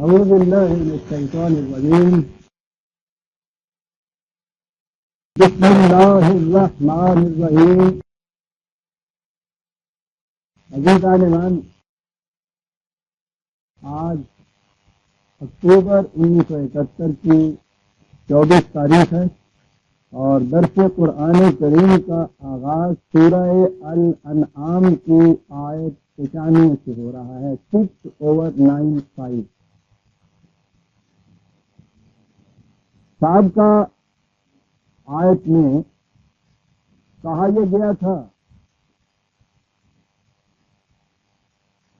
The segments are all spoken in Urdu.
أعوذ بالله من الشيطان الرجيم. بسم الله الرحمن الرحیم. عزیز عالمان، آج اکتوبر 1971 کی 24 تاریخ ہے اور درس قرآن کریم کا آغاز سورہ الانعام کی آیت 95 سے ہو رہا ہے. 6/95. سابقہ آیت میں کہا یہ گیا تھا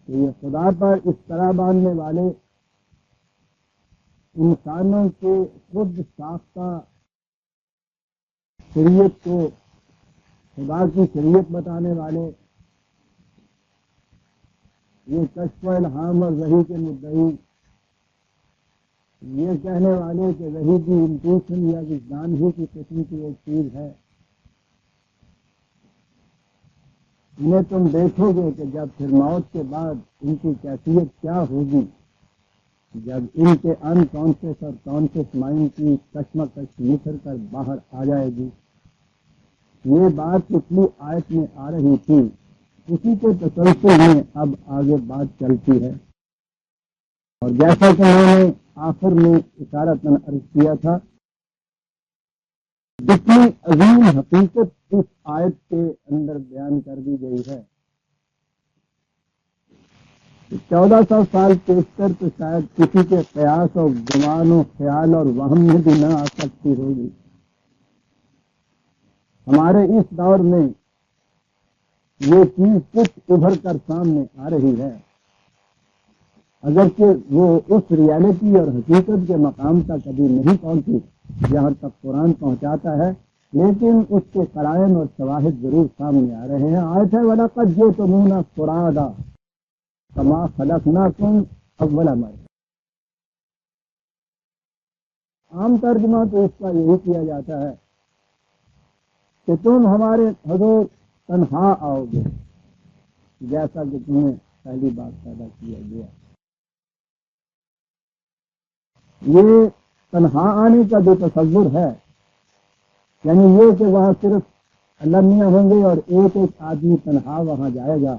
کہ یہ خدا پر اس طرح باندھنے والے انسانوں کے خود ساختہ شریعت کو خدا کی شریعت بتانے والے، یہ کشف و الہام اور وحی کے مدعی، یہ کہنے والے کہ وحی کی انٹویشن یا وجدان ہی کی قسم کی ایک چیز ہے، انہیں تم دیکھو گے کہ جب پھر موت کے بعد ان کی کیفیت کیا ہوگی، جب ان کے انکانشیس اور کانشیس مائنڈ کی کشمکش نکل کر باہر آ جائے گی. یہ بات پچھلی آیت میں آ رہی تھی، اسی کے تسلسل میں اب آگے بات چلتی ہے. اور جیسا کہ میں نے آخر میں اشارتاً عرض کیا تھا، جتنی عظیم حقیقت اس آیت کے اندر بیان کر دی گئی ہے، 1400 سال پیشتر تو شاید کسی کے قیاس اور گمان و خیال اور وہم میں بھی نہ آ سکتی ہوگی. ہمارے اس دور میں یہ چیز کچھ ابھر کر سامنے آ رہی ہے، اگرچہ وہ اس ریالٹی اور حقیقت کے مقام تک کبھی نہیں پہنچی جہاں تک قرآن پہنچاتا ہے، لیکن اس کے قرائن اور شواہد ضرور سامنے آ رہے ہیں. آیت ہے وَلَقَدْ جِئْتُمُونَا فُرَادًا كَمَا خَلَقْنَاكُمْ أَوَّلَ مَرَّةٍ. عام ترجمہ تو اس کا یہی کیا جاتا ہے کہ تم ہمارے حضور تنہا آؤ گے جیسا کہ تمہیں پہلی بات پیدا کیا گیا. یہ تنہا آنے کا جو تصور ہے، یعنی یہ کہ وہاں صرف اللہ میاں ہوں گے اور ایک ایک آدمی تنہا وہاں جائے گا،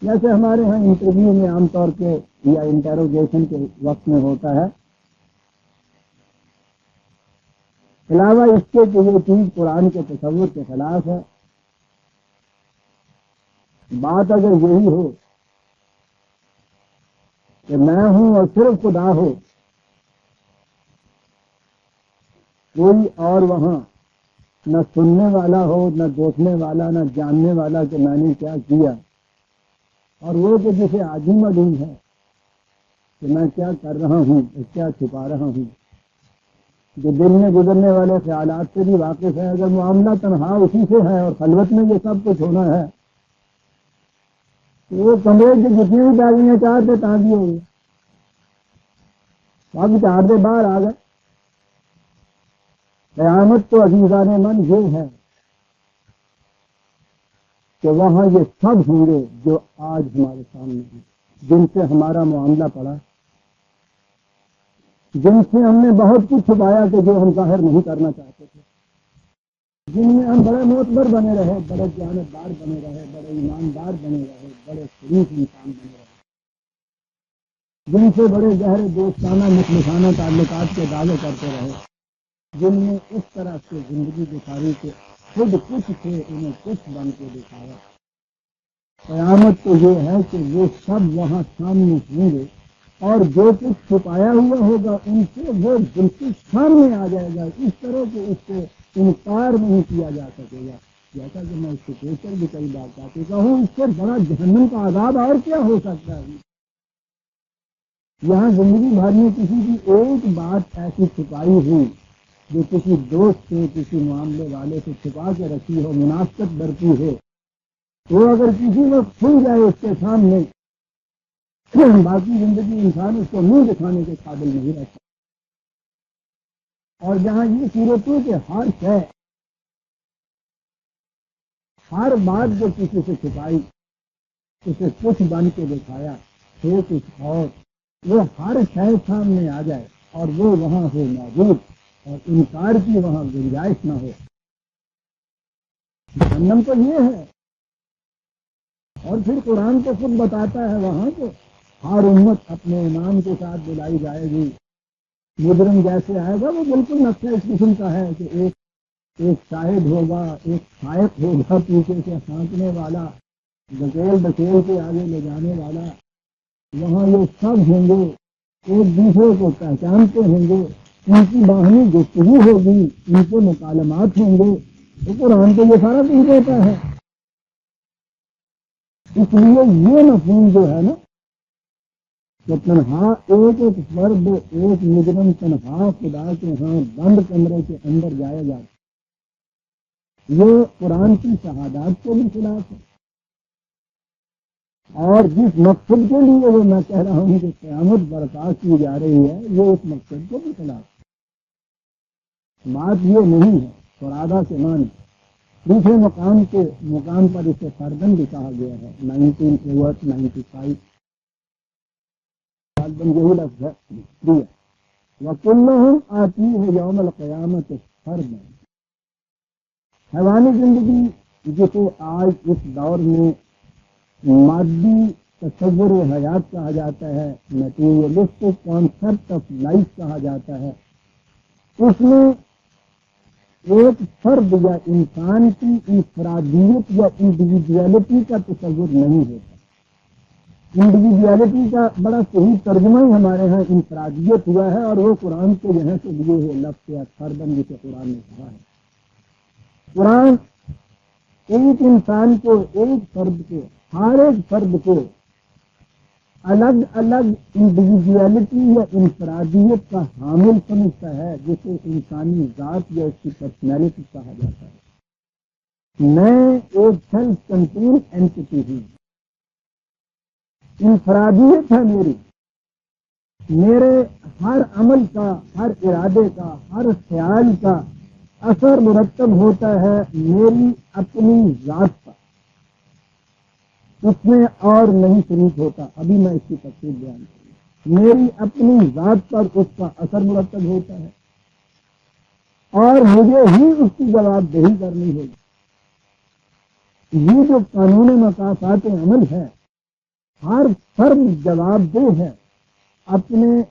جیسے ہمارے ہاں انٹرویو میں عام طور پہ یا انٹروگیشن کے وقت میں ہوتا ہے. علاوہ اس کے کہ یہ چیز قرآن کے تصور کے خلاف ہے. بات اگر یہی ہو کہ میں ہوں اور صرف خدا ہو، کوئی اور وہاں نہ سننے والا ہو، نہ دیکھنے والا، نہ جاننے والا کہ میں نے کیا کیا، اور وہ کہ جسے عظیم علوم ہے کہ میں کیا کر رہا ہوں اور کیا چھپا رہا ہوں، جو دل میں گزرنے والے خیالات سے بھی واقف ہے. اگر معاملہ تنہا اسی سے ہے اور خلوت میں یہ سب کچھ ہونا ہے، تو وہ کمرے کی جتنی بھی چابیاں چار سے تازی ہو گئی، اب چار سے باہر آ گئے. قیامت تو عزیزان من یہ ہے کہ وہاں یہ سب ہوں گے جو آج ہمارے سامنے ہیں، جن سے ہمارا معاملہ پڑا، جن سے ہم نے بہت کچھ چھپایا کہ جو ہم ظاہر نہیں کرنا چاہتے تھے، جن میں ہم بڑے معتبر بنے رہے، بڑے دیانتدار بنے رہے، بڑے ایماندار بنے رہے، بڑے شریف انسان بنے رہے، جن سے بڑے گہرے دوستانہ مخلصانہ تعلقات کے دعوے کرتے رہے، جن نے اس طرح سے زندگی گزاری کہ خود کچھ تھے انہیں کچھ بن کے دکھایا. قیامت تو یہ ہے کہ وہ سب وہاں سامنے ہوں گے اور جو کچھ چھپایا ہوا ہوگا ان سے وہ بالکل سامنے آ جائے گا، اس طرح کہ اس سے انکار نہیں کیا جا سکے گا. جیسا کہ میں اس سے پوچھ کر بھی کئی بار کہہ چکا ہوں، اس سے بڑا جہنم کا عذاب اور کیا ہو سکتا ہے. یہاں زندگی بھر میں کسی کی ایک بات ایسی چھپائی ہوئی جو کسی دوست سے، کسی معاملے والے سے چھپا کے رکھی ہو، منافقت برتی ہو، وہ اگر کسی وقت کھل جائے اس کے سامنے، باقی زندگی انسان اس کو منہ دکھانے کے قابل نہیں رہتا. اور جہاں یہ صورت ہو کہ ہر شے، ہر بات جو کسی سے چھپائی، اسے کچھ بن کے دکھایا، پھر کچھ اور، وہ ہر شے سامنے آ جائے اور وہ وہاں ہو موجود اور انکار کی وہاں گنجائش نہ ہو. جہنم تو یہ ہے. اور پھر قرآن تو خود بتاتا ہے وہاں کو ہر امت اپنے امام کے ساتھ بلائی جائے گی. مجرم جیسے آئے گا وہ بالکل نقشہ اس قسم کا ہے کہ ایک شاہد ہوگا, ایک سائق ہوگا پیچھے سے ہانکنے والا, دھکیل کے آگے لے جانے والا. وہاں یہ سب ہوں گے, ایک دوسرے کو پہچانتے ہوں گے, ان کی باہمی گفتگو ہوگی, ان کے مکالمات ہوں گے. تو قرآن تو یہ سارا کچھ دیتا ہے. اس لیے یہ مفہوم جو ہے نا کہ تنہا ایک فرد, ایک مجرم تنہا خدا کے ہاں بند کمرے کے اندر جایا جاتا, یہ قرآن کی شہادات کے بھی خلاف ہے. اور جس مقصد کے لیے وہ میں کہہ رہا ہوں کہ قیامت برپا کی جا رہی ہے, یہ اس مقصد کے بھی خلاف ہے. بات یہ نہیں ہے فرادہ سے معنی دوسرے مقام پر اسے فردن بھی کہا گیا ہے. 1995 یہی لفظ ہے. وَكُلُّهُمْ آتِيهِ يَوْمَ الْقِيَامَةِ فَرْدًا. حیوانی زندگی جسے آج اس دور میں مادی تصور حیات کہا جاتا ہے, میٹیریلسٹک کانسیپٹ آف لائف کہا جاتا ہے, اس میں ایک فرد یا انسان کی انفرادیت یا انڈیویجویلٹی کا تصور نہیں ہوتا. انڈیویجویلٹی کا بڑا صحیح ترجمہ ہی ہمارے ہاں انفرادیت ہوا ہے, اور وہ قرآن کے یہاں سے لیے ہوئے لفظ یا فردن جسے قرآن نے کہا ہے. قرآن ایک انسان کو, ایک فرد کو, ہر ایک فرد کو الگ الگ انڈیویجویلٹی یا انفرادیت کا حامل سمجھتا ہے, جسے انسانی ذات یا اس کی پرسنالٹی کہا جاتا ہے. میں ایک سیلف کنٹرول اینٹی ہوں, انفرادیت ہے میری. میرے ہر عمل کا, ہر ارادے کا, ہر خیال کا اثر مرتب ہوتا ہے میری اپنی ذات پر, اس میں اور نہیں شریک ہوتا. ابھی میں اس کی تفصیل بیان کروں. میری اپنی ذات پر اس کا اثر مرتب ہوتا ہے اور مجھے ہی اس کی جواب دہی کرنی ہوگی. یہ جو قانون مقاصد عمل ہے, ہر فرد جواب دہ ہے اپنے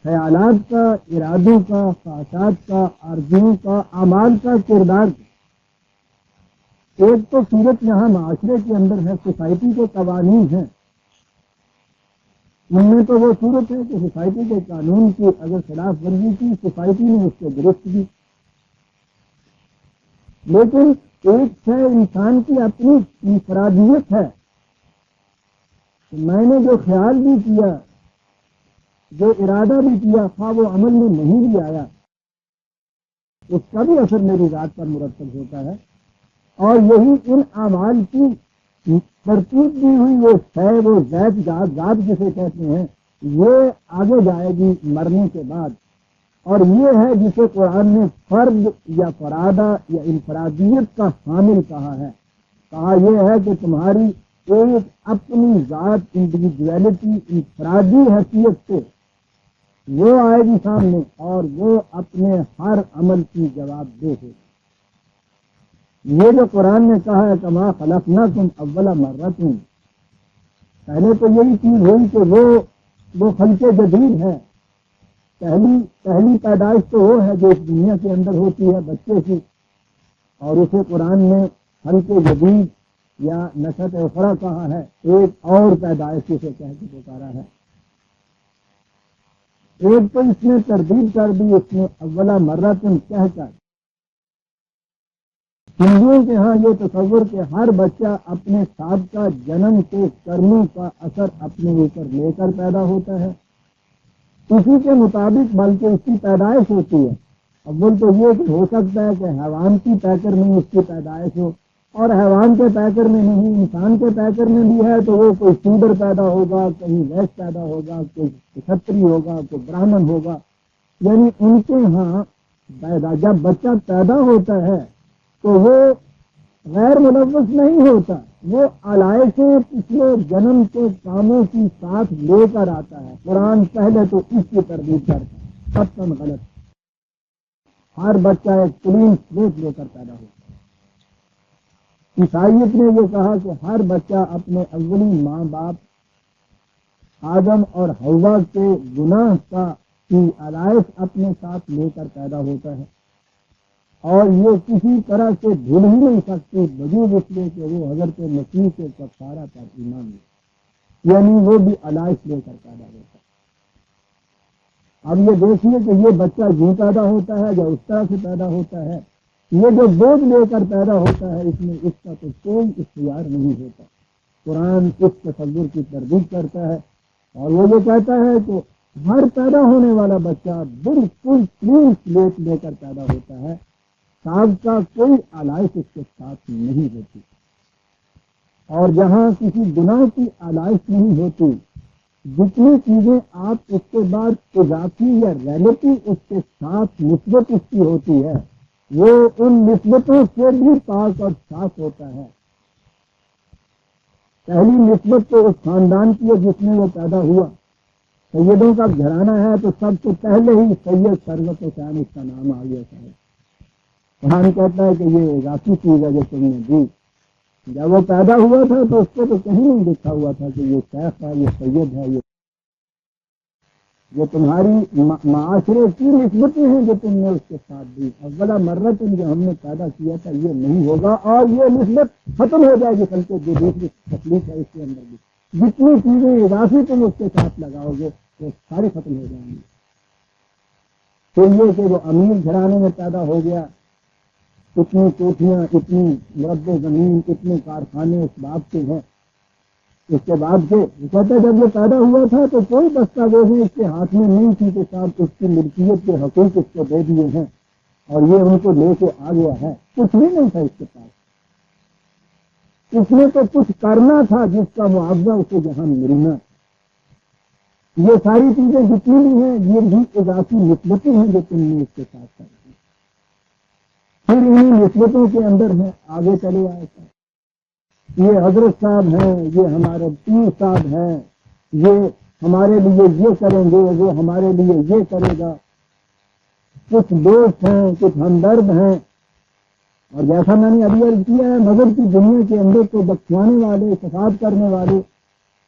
خیالات کا, ارادوں کا, خواہشات کا, آرزوؤں کا, اعمال کا, کردار کا. ایک تو صورت یہاں معاشرے کے اندر ہے, سوسائٹی کے قوانین ہیں. ان میں تو وہ صورت ہے کہ سوسائٹی کے قانون کی اگر خلاف ورزی کی, سوسائٹی نے اس کو درست کی. لیکن ایک ہے انسان کی اپنی انفرادیت ہے. میں نے جو خیال بھی کیا, جو ارادہ بھی کیا, خواہ وہ عمل میں نہیں بھی آیا, اس کا بھی اثر میری ذات پر مرتب ہوتا ہے. اور یہی ان اعمال کی ترتیب دی ہوئی وہ ہے, وہ ذات جسے کہتے ہیں, یہ آگے جائے گی مرنے کے بعد. اور یہ ہے جسے قرآن نے فرد یا فرادہ یا انفرادیت کا حامل کہا ہے. کہا یہ ہے کہ تمہاری ایک اپنی ذات, انڈیویجویلٹی, انفرادی حیثیت سے وہ آئے گی سامنے, اور وہ اپنے ہر عمل کی جواب دہ ہوگی. یہ جو قرآن نے کہا ہے کما خلقناکم اول مرۃ, پہلے تو یہی چیز ہوئی کہ وہ خلق جدید ہے. پہلی پیدائش تو وہ ہے جو اس دنیا کے اندر ہوتی ہے بچے کی, اور اسے قرآن نے خلق جدید یا نشأۃ اخری کہا ہے. ایک اور پیدائش اسے کہہ کے پکارا ہے. ایک تو اس نے تردید کر دی, اس نے اولا مرۃ کہہ کر. ہندوؤں کے ہاں یہ تصور کہ ہر بچہ اپنے سابقہ جنم کے کرنوں کا اثر اپنے اوپر لے کر پیدا ہوتا ہے, اسی کے مطابق بلکہ اس کی پیدائش ہوتی ہے. اول تو یہ کہ ہو سکتا ہے کہ حیوان کی پیکر میں اس کی پیدائش ہو, اور حیوان کے پیکر میں نہیں, انسان کے پیکر میں بھی ہے تو وہ کوئی شودر پیدا ہوگا, کہیں ویش پیدا ہوگا, کوئی کھتری ہوگا, کوئی براہمن ہوگا. یعنی ان کے ہاں جب بچہ پیدا ہوتا ہے تو وہ غیر ملوث نہیں ہوتا, وہ علائشیں پچھلے جنم کے کاموں کی ساتھ لے کر آتا ہے. قرآن پہلے تو اس کی تردید کرتا ہے، سب کم غلط. ہر بچہ ایک کلین سلیٹ لے کر پیدا ہوتا ہے. عیسائیت نے یہ کہا کہ ہر بچہ اپنے اولی ماں باپ آدم اور حوا کے گناہ کی علائش اپنے ساتھ لے کر پیدا ہوتا ہے، اور یہ کسی طرح سے بھول ہی نہیں سکتی بجوز اس لیے کہ وہ حضرت مسیح کے کفارہ پر ایمان لے، یعنی وہ بھی علائش لے کر پیدا ہوتا ہے. اب یہ دیکھیے کہ یہ بچہ یوں پیدا ہوتا ہے یا اس طرح سے پیدا ہوتا ہے. یہ جو بوجھ لے کر پیدا ہوتا ہے اس میں اس کا تو کوئی اختیار نہیں ہوتا. قرآن اس تصور کی تردید کرتا ہے اور وہ یہ کہتا ہے کہ ہر پیدا ہونے والا بچہ بالکل کلین سلیٹ لے کر پیدا ہوتا ہے، سابقہ کوئی علائش اس کے ساتھ نہیں ہوتی. اور جہاں کسی گناہ کی علائش نہیں ہوتی، جتنی چیزیں آپ اس کے بعد اضافی یا ریلیٹو اس کے ساتھ نسبت اس کی ہوتی ہے، وہ ان نسبتوں سے بھی پاک اور صاف ہوتا ہے. پہلی نسبت تو اس خاندان کی ہے جس میں وہ پیدا ہوا. سیدوں کا گھرانہ ہے تو سب سے پہلے ہی سید ثروت حسین اس کا نام آ گیا ہے. قرآن کہتا ہے کہ یہ اضافی چیز ہے جو تم نے دی. جب وہ پیدا ہوا تھا تو اس کو تو کہیں نہیں لکھا ہوا تھا کہ یہ شیخ ہے، یہ سید ہے. یہ تمہاری معاشرے کی نسبتیں ہیں جو تم نے اس کے ساتھ دی. اولا مرتن جو ہم نے پیدا کیا تھا یہ نہیں ہوگا اور یہ نسبت ختم ہو جائے گی، بلکہ جو دوسری تکلیف ہے اس کے اندر بھی جتنی چیزیں اضافی تم اس کے ساتھ لگاؤ گے وہ ساری ختم ہو جائیں گی. پھر یہ کہ وہ امیر گھرانے میں پیدا ہو گیا، اتنی کوٹھیاں، اتنی مربع زمین، اتنے کارخانے اس باپ کے ہیں. اس کے بعد سے کہتے جب یہ پیدا ہوا تھا تو کوئی دستاویزیں اس کے ہاتھ میں نہیں تھی کہ صاحب اس کی ملکیت کے حقوق اس کو دے دیے ہیں اور یہ ان کو لے کے آ گیا ہے. کچھ بھی نہیں تھا اس کے پاس. اس نے تو کچھ کرنا تھا جس کا معاوضہ اسے جہاں ملنا. یہ ساری چیزیں جتنی بھی ہیں یہ بھی اضافی نسبتیں ہیں جو تم نے اس کے ساتھ کر دی. پھر انہیں نسبتوں کے اندر ہیں آگے چلے آئے تھے. یہ حضرت صاحب ہیں، یہ ہمارے پیر صاحب ہیں، یہ ہمارے لیے یہ کریں گے، وہ ہمارے لیے یہ کرے گا. کچھ دوست ہیں، کچھ ہمدرد ہیں، اور جیسا میں نے ابھی عرض کیا ہے مذہب کی دنیا کے اندر کو بخشوانے والے، شفاعت کرنے والے،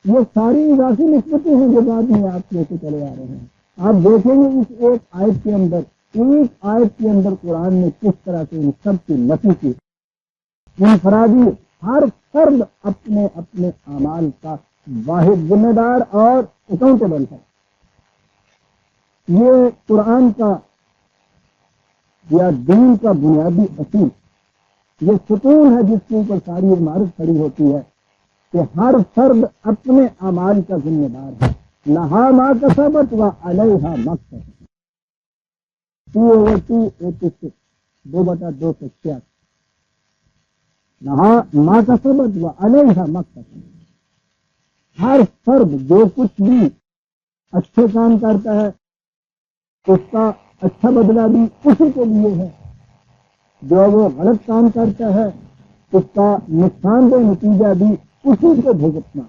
یہ ساری اضافی نسبتیں ہیں جو بعد میں آپ لے کے چلے آ رہے ہیں. آپ دیکھیں گے اس ایک آیت کے اندر، ایک آیت کے اندر قرآن نے کس طرح سے ان سب کی نفی کی. انفرادی ہر فرد اپنے اپنے اعمال کا واحد ذمہ دار اور اکاؤنٹیبل ہے. یہ قرآن کا یا دین کا بنیادی اصول، یہ ستون ہے جس کے اوپر ساری عمارت کھڑی ہوتی ہے کہ ہر فرد اپنے اعمال کا ذمہ دار ہے. لہا ما کسبت و علیہا ما اکتسبت. 2/286 2/286. لہا ما کسبت و علیہا ما اکتسبت. ہر فرد جو کچھ بھی اچھے کام کرتا ہے اس کا اچھا بدلہ بھی اسی کے لیے ہے، جو وہ غلط کام کرتا ہے اس کا نقصان دہ نتیجہ بھی اسی کو بھگتنا.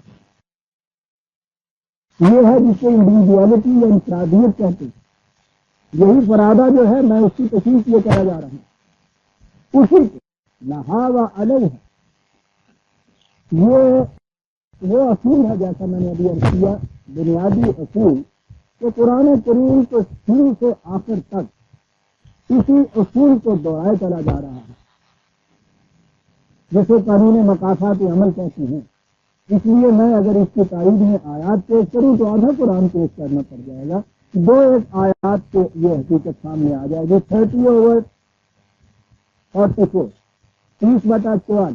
یہ ہے جسے انڈیویجویلٹی یا انفرادیت کہتے ہیں. یہی فرادہ جو ہے میں اس کی تشریح یہ کرا جا رہا ہوں، اسی کو لہا و علیہ. یہ وہ اصول ہے جیسا میں نے ابھی عرض کیا، بنیادی اصول کہ قرآن کریم کو شروع سے آخر تک اسی اصول کو دوہرائے چلا جا رہا ہے، جیسے قانون مقاصد عمل کہتے ہیں. اس لیے میں اگر اس کی تائید میں آیات پیش کروں تو آدھا قرآن پیش کرنا پڑ جائے گا. دو ایک آیات سے یہ حقیقت سامنے آ جائے گی. 30/44 30/44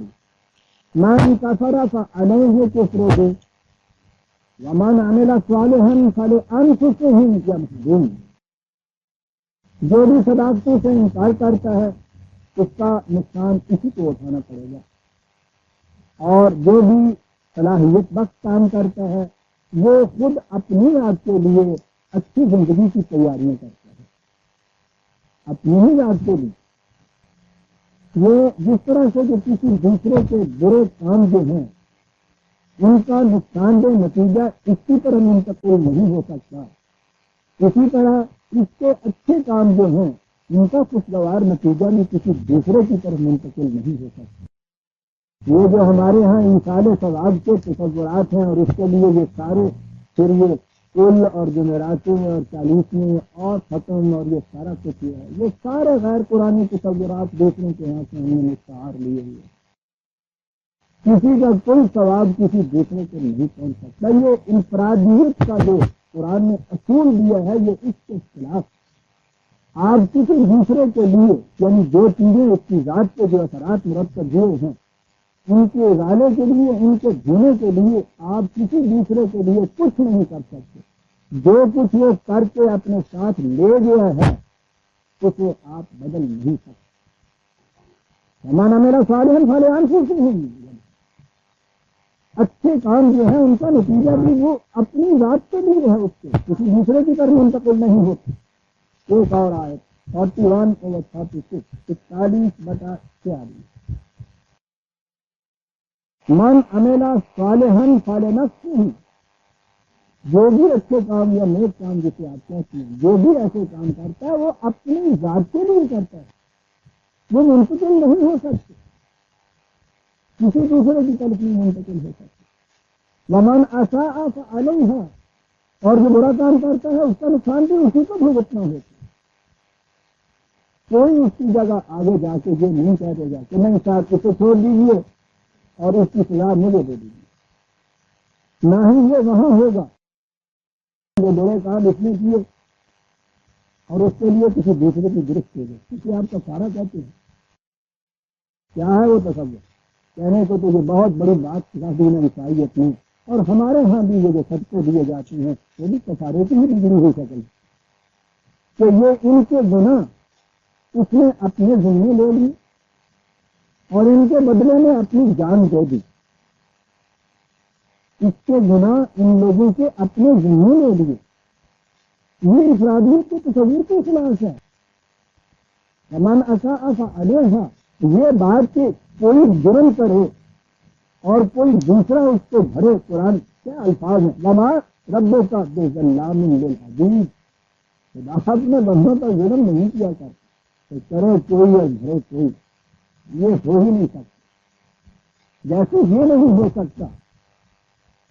من کفر فعلیہ کفرہ ومن عمل صالحا فلانفسہم یمہدون. جو بھی صداقتوں سے انکار کرتا ہے اس کا نقصان اسی کو اٹھانا پڑے گا، اور جو بھی صلاحیت بخش کام کرتا ہے وہ خود اپنی ذات کے لیے اچھی زندگی کی تیاریاں کرتا ہے، اپنی ہی ذات کے لیے. یہ جس طرح سے کہ کسی دوسرے کے برے کام جو ہیں ان کا نقصان دہ نتیجہ اسی طرح منتقل نہیں ہو سکتا، اسی طرح اس کے اچھے کام جو ہیں ان کا خوشگوار نتیجہ بھی کسی دوسرے کی طرف منتقل نہیں ہو سکتا۔ یہ جو ہمارے ہاں انسان ثواب کے تصورات ہیں اور اس کے لیے یہ سارے پھر یہ کل اور جمعراتیں اور 40ویں اور ختم اور یہ سارا کچھ ہے، یہ سارے غیر قرآنی تصورات دیکھنے کے یہاں سے ہم نے مستعار لیے ہوئے، کسی کا کوئی ثواب کسی دوسرے کو نہیں پہنچ سکتا۔ یہ انفرادیت کا جو قرآن نے اصول دیا ہے یہ اس کے خلاف۔ آپ کسی دوسرے کے لیے یعنی جو چیزیں اس کی ذات کے جو اثرات مرتب ہوئے ہیں ان کے ازالے کے لیے، ان کے دھونے کے لیے آپ کسی دوسرے کے لیے کچھ نہیں کر سکتے۔ جو کچھ وہ کر کے اپنے ساتھ لے گیا ہے اسے آپ بدل نہیں سکتے۔ ہمارا میرا صالحان سے نہیں، اچھے کام جو ہیں ان کا نتیجہ بھی وہ اپنی ذات سے بھی ہے، اس سے کسی دوسرے کی طرف منتقل نہیں ہوتے۔ ایک اور آیت 41/46 41/46 من عمل صالحا فلنفسه، جو بھی اچھے کام یا نیک کام جسے آپ کہتے ہیں، جو بھی ایسے کام کرتا ہے وہ اپنی ذات سے نہیں کرتا ہے، وہ منتقل نہیں ہو سکتے، کسی دوسرے کی طرف نہیں منتقل ہو سکتے۔ ومن اساء فعلیہا، اور جو برا کام کرتا ہے اس کا نقصان بھی اسی کو بھگتنا ہوتا ہے۔ کوئی اس کی جگہ آگے جا کے یہ نہیں کہہ دے گا کہ نہیں صاحب اسے چھوڑ دیجیے اور اس کی سزا مجھے دے دیجیے، نہ ہی یہ وہاں ہوگا جو برے کام اس نے کیے اور اس کے لیے کسی دوسرے کی گرفت ہو گئی، کیونکہ آپ کا سارا کہتے ہیں کیا ہے وہ تصور کہنے کو تو یہ بہت بڑی بات دین عیسائیت میں، اور ہمارے ہاں بھی یہ جو صدقے دیے جاتے ہیں وہ بھی کفارے کی ہی بگڑی ہوئی شکل کہ یہ ان کے گناہ اس نے اپنے ذمے لے لی اور ان کے بدلے میں اپنی جان دے دی۔ اس کے گناہ ان لوگوں کے اپنے ذمے لے لیے، یہ افرادیت کے تصور کے خلاف ہے۔ من اساء فعلیہا، یہ بات کہ کوئی جرم کرے اور کوئی دوسرا اس کو بھرے، قرآن کیا الفاظ ہیں، وما ربک بظلام للعبید، خدا اپنے بندوں پر ظلم نہیں کیا کرتا، تو کرے کوئی اور بھرے کوئی، یہ ہو ہی نہیں سکتا۔ جیسے یہ نہیں ہو سکتا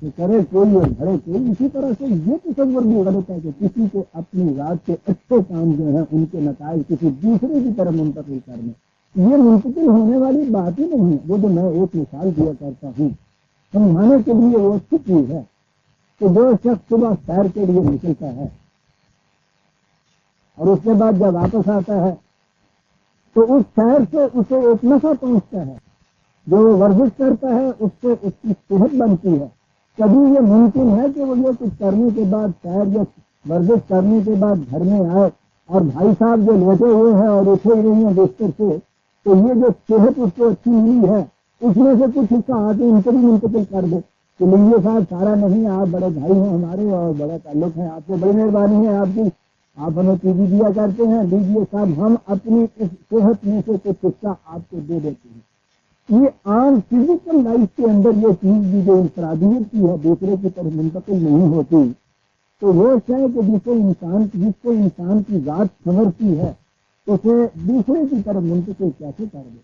کہ کرے کوئی اور بھرے کوئی، اسی طرح سے یہ تصور بھی غلط ہے کہ کسی کو اپنی ذات کے اچھے کام جو ہیں ان کے نتائج کسی دوسرے کی طرف منتقل کرنے، یہ منتقل ہونے والی بات ہی نہیں ہے۔ وہ جو میں ایک مثال دیا کرتا ہوں سمجھانے کے لیے، وہ اچھی چیز ہے کہ جو شخص صبح سیر کے لیے نکلتا ہے اور اس کے بعد جب واپس آتا ہے تو اس سیر سے اسے ایک نفع پہنچتا ہے، جو وہ ورزش کرتا ہے اس سے اس کی صحت بنتی ہے۔ کبھی یہ ممکن ہے کہ وہ یہ کچھ کرنے کے بعد سیر یا ورزش کرنے کے بعد گھر میں آئے اور بھائی صاحب جو لیٹے ہوئے ہیں اور اٹھے ہی نہیں ہیں بستر سے، تو یہ جو صحت اس کو اچھی ملی ہے اس میں سے کچھ حصہ آ کے ان کو بھی منتقل کر دے کہ لیجیے صاحب سارا نہیں، آپ بڑے بھائی ہیں ہمارے اور بڑا تعلق ہے آپ سے، بڑی مہربانی ہے آپ کی، آپ ہمیں چیزیں دیا کرتے ہیں، دیجیے صاحب ہم اپنی اس صحت میں سے کچھ حصہ آپ کو دے دیتے ہیں۔ یہ عام فزیکل لائف کے اندر یہ چیز بھی جو انفرادیت کی ہے دوسرے کی طرف منتقل نہیں ہوتی، تو وہ شے کہ جس کو انسان کی ذات سنورتی ہے اسے دوسرے کی طرف منتقل کیسے کر دے،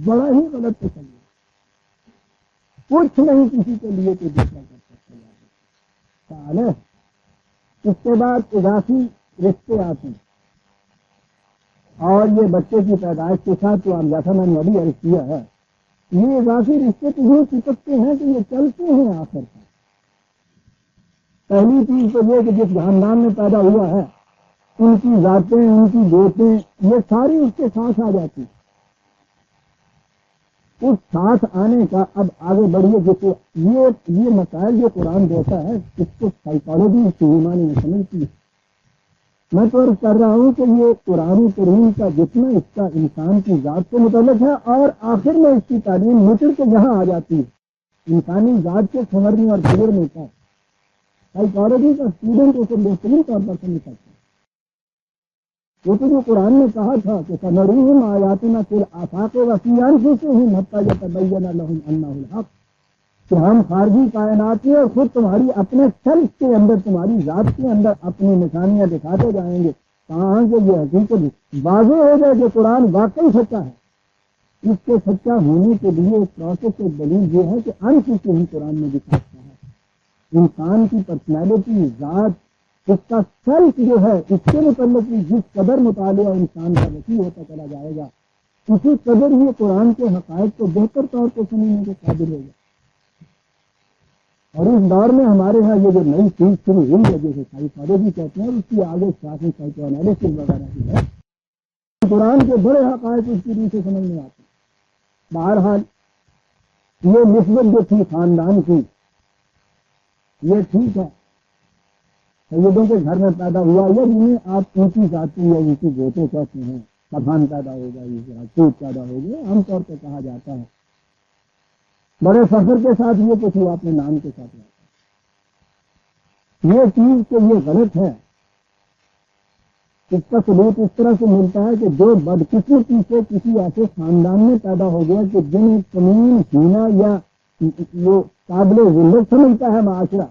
بڑا ہی غلط تصور۔ کچھ نہیں کسی کے لیے کوئی دوسرا کر سکتا ہے۔ اس کے بعد اضافی رشتے آتے ہیں، اور یہ بچے کی پیدائش کے ساتھ تو جیسا میں نے ابھی عرض کیا ہے، یہ اضافی رشتے تو یہ سکتے ہیں کہ یہ چلتے ہیں آخر تک۔ پہلی چیز تو یہ کہ جس خاندان میں پیدا ہوا ہے ان کی ذاتیں، ان کی بیٹیں یہ ساری اس کے ساتھ آ جاتی، اس ساتھ آنے کا اب آگے بڑھیے جسے یہ مسائل جو قرآن دیتا ہے اس کو سائیکالوجی سلیمانی میں سمجھتی ہے۔ میں تو عرض کر رہا ہوں کہ یہ قرآن کریم کا جتنا حصہ انسان کی ذات سے متعلق ہے اور آخر میں اس کی تعلیم نچڑ کے یہاں آ جاتی ہے انسانی ذات کے سنورنے اور بگڑنے کا، سائیکالوجی کا اسٹوڈنٹ اسے بہترین طور پر سمجھ سکتا ہے۔ وہ تو جو قرآن نے کہا تھا کہ سنریہم آیاتنا فی الآفاق وفی انفسہم حتی یتبین لہم انہ الحق، کہ ہم خارجی کائنات میں اور خود تمہاری اپنے سیلف کے اندر، تمہاری ذات کے اندر اپنی نشانیاں دکھاتے جائیں گے، کہاں کہ یہ حقیقت واضح ہو جائے کہ قرآن واقعی سچا ہے۔ اس کے سچا ہونے کے لیے ایک پروسیس، ایک دلیل یہ ہے کہ انفسہم قرآن میں دکھاتا ہے انسان کی پرسنالٹی، ذات، اس کا سیلف جو ہے، اس کے متعلق بھی جس قدر مطالعہ انسان کا وسیع ہوتا چلا جائے گا، اسی قدر یہ قرآن کے حقائق کو بہتر طور پہ سمجھنے کے قابل ہوگا۔ اور اس دور میں ہمارے ہاں یہ جو نئی چیز شروع ہوئی ہے جیسے سائیکالوجی کہتے ہیں، اس کی آگے سائنس سائیکو انالیسس وغیرہ کی ہے، قرآن کے بڑے حقائق اس کی روح سے سمجھ میں آتے ہیں۔ بہرحال یہ نسبت جو تھی خاندان کی، یہ ٹھیک ہے، سیدوں کے گھر میں پیدا ہوا یا جنہیں آپ اونچی ذاتی یا اونچی گوتے کہتے ہیں، پٹھان پیدا ہوگا، یہ راجپوت پیدا ہوگا، عام طور پہ کہا جاتا ہے، بڑے فخر کے ساتھ یہ کچھ ہوا اپنے نام کے ساتھ جاتا ہے۔ یہ چیز کہ یہ غلط ہے، اس کا ثبوت اس طرح سے ملتا ہے کہ جو بدقسمتی سے کسی ایسے خاندان میں پیدا ہو گیا کہ جنہیں کمین ہینا یا وہ قابل ذلت سمجھتا ہے معاشرہ،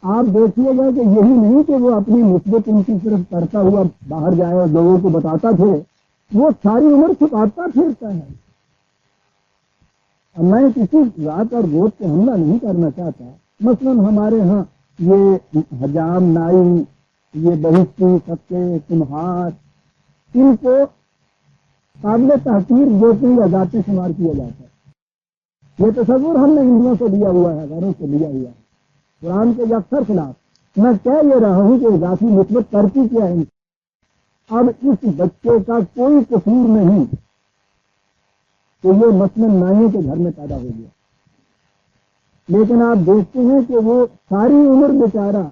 آپ دیکھیے گا کہ یہی نہیں کہ وہ اپنی مثبت ان کی طرف کرتا ہوا باہر جائے اور لوگوں کو بتاتا پھرے، وہ ساری عمر چھپاتا پھرتا ہے۔ اور میں کسی ذات اور گوت پہ حملہ نہیں کرنا چاہتا، مثلاً ہمارے ہاں یہ حجام، نائی، یہ بہشتی، سکے، کمہار، ان کو قابل تحقیر گوتیں یا ذاتیں شمار کیا جاتا ہے۔ یہ تصور ہم نے ہندوؤں سے لیا ہوا ہے، غیروں سے لیا ہوا ہے، قرآن کے یکسر خلاف۔ میں کہہ یہ رہا ہوں کہ اضافی مثبت کرتی کیا ہے، اب اس بچے کا کوئی قصور نہیں کہ یہ مثلاً نائیوں کے گھر میں پیدا ہو گیا، لیکن آپ دیکھتے ہیں کہ وہ ساری عمر بیچارہ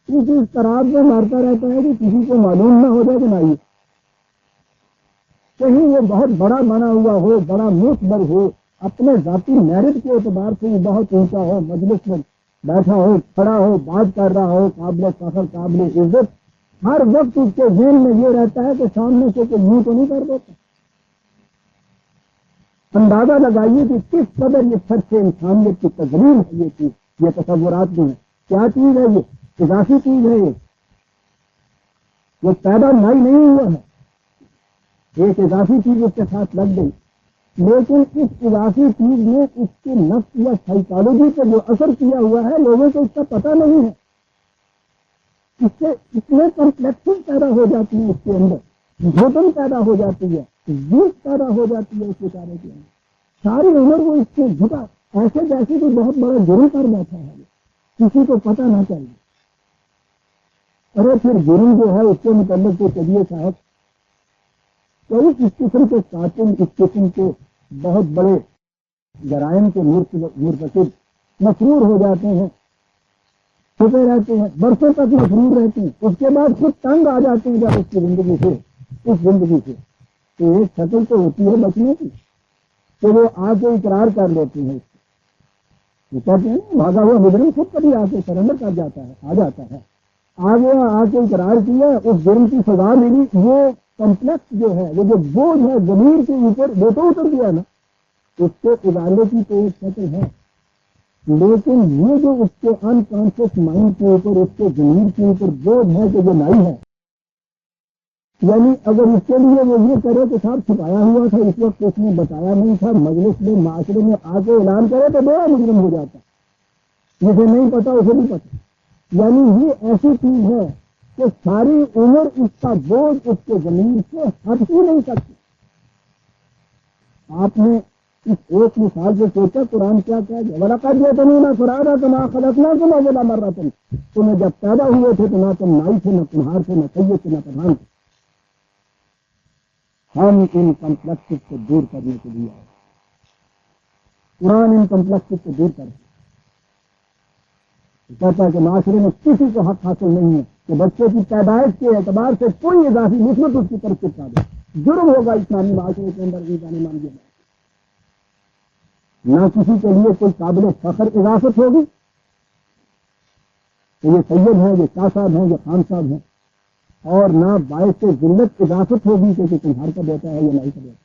اس اضطراب میں مارتا رہتا ہے کہ کسی کو معلوم نہ ہو جائے کہ نائی، کہیں وہ بہت بڑا بنا ہوا ہو، بڑا معتبر ہو، اپنے ذاتی میرٹ کے اعتبار سے وہ بہت اونچا ہو، مجلس میں بیٹھا ہو، کھڑا ہو، بات کر رہا ہو، قابل فخر، قابل عزت، ہر وقت اس کے ذہن میں یہ رہتا ہے کہ سامنے سے کوئی منہ تو نہیں کر دیتا۔ اندازہ لگائیے کہ کس قدر یہ سچے انسانیت کی تقریر ہے، یہ چیز، یہ تصورات جو ہیں، کیا چیز ہے، یہ اضافی چیز ہے، یہ پیدا نائی نہیں ہوا ہے، ایک اضافی چیز اس کے ساتھ لگ گئی، لیکن اس اضافی چیز نے اس کے نفس یا سائیکالوجی پہ جو اثر کیا ہوا ہے، لوگوں کو اس کا پتہ نہیں ہے۔ اس سے اتنے کمپلیکسز پیدا ہو جاتی ہیں، اس کے اندر گھٹن پیدا ہو جاتی ہے، زیت پیدا ہو جاتی ہے اس بیچارے کے اندر، ساری عمر وہ اس سے جھکا، ایسے جیسے کوئی بہت بڑا جرم کر بیٹھا ہے، کسی کو پتہ نہ چلے۔ ارے پھر جرم جو ہے اس کے متعلق تو چلیے صاحب، تو اس قسم کے قاتل، اس قسم کے بہت بڑے جرائم کے مرتکب مسرور ہو جاتے ہیں، چھپے رہتے ہیں، برسوں تک مسرور رہتے ہیں، اس کے بعد خود تنگ آ جاتے ہیں جب اس کی زندگی سے، اس زندگی سے، تو ایک شکل تو ہوتی ہے بچنے کی کہ وہ آ کے اقرار کر لیتے ہیں، وہ کہتے ہیں بھاگا ہوا مجرم خود کبھی آ کے سرنڈر کر جاتا ہے، آ جاتا ہے، آگے آ کے اقرار کیا، اس جرم کی سزا ملی، وہ کمپلیکس جو ہے، وہ جو بوجھ ہے ضمیر کے اوپر وہ تو اتر گیا نا، اس کے ادارے کی تو ایک شکل ہے، لیکن یہ جو اس کے انکانشیس مائنڈ کے اوپر، اس کے ضمیر کے اوپر بوجھ ہے کہ جو نائی ہے، یعنی اگر اس کے لیے وہ یہ کرے کہ صاحب چھپایا ہوا تھا، اس وقت اس نے بتایا نہیں تھا، مجلس میں معاشرے میں آ کے اعلان کرے تو بڑا مجرم ہو جاتا، جسے نہیں پتا اسے نہیں پتا۔ یعنی یہ ایسی چیز ہے کہ ساری عمر اس کا بوجھ اس کے زمین سے ہٹ ہی نہیں سکتی۔ آپ نے اس ایک مثال سے سوچا قرآن کیا کہہ گیا، وَلَقَدْ جِئْتُمُونَا فُرَادَىٰ كَمَا خَلَقْنَاكُمْ أَوَّلَ مَرَّةٍ، تمہیں جب پیدا ہوئے تھے تو نہ تم نائی تھے، نہ کمہار تھے، نہ سید تھے، نہ پٹھان تھے۔ ہم ان کمپلیکسز کو دور کرنے کے لیے آئے، قرآن ان کمپلیکسز کو دور کرتے کہتا ہے کہ معاشرے میں کسی کو حق حاصل نہیں ہے کہ بچے کی پیدائش کے اعتبار سے کوئی اضافی نسبت اس کی طرف چپکا دے، جرم ہوگا اسلامی معاشرے کے اندر انسانی مانگی ہے، نہ کسی کے لیے کوئی قابل فخر اضافت ہوگی کہ یہ سید ہیں، یہ شاہ صاحب ہیں، یہ خان صاحب ہیں، اور نہ باعث ذلت اضافت ہوگی کہ تمہارا کا بیٹا ہے یا نہیں کا بیٹا.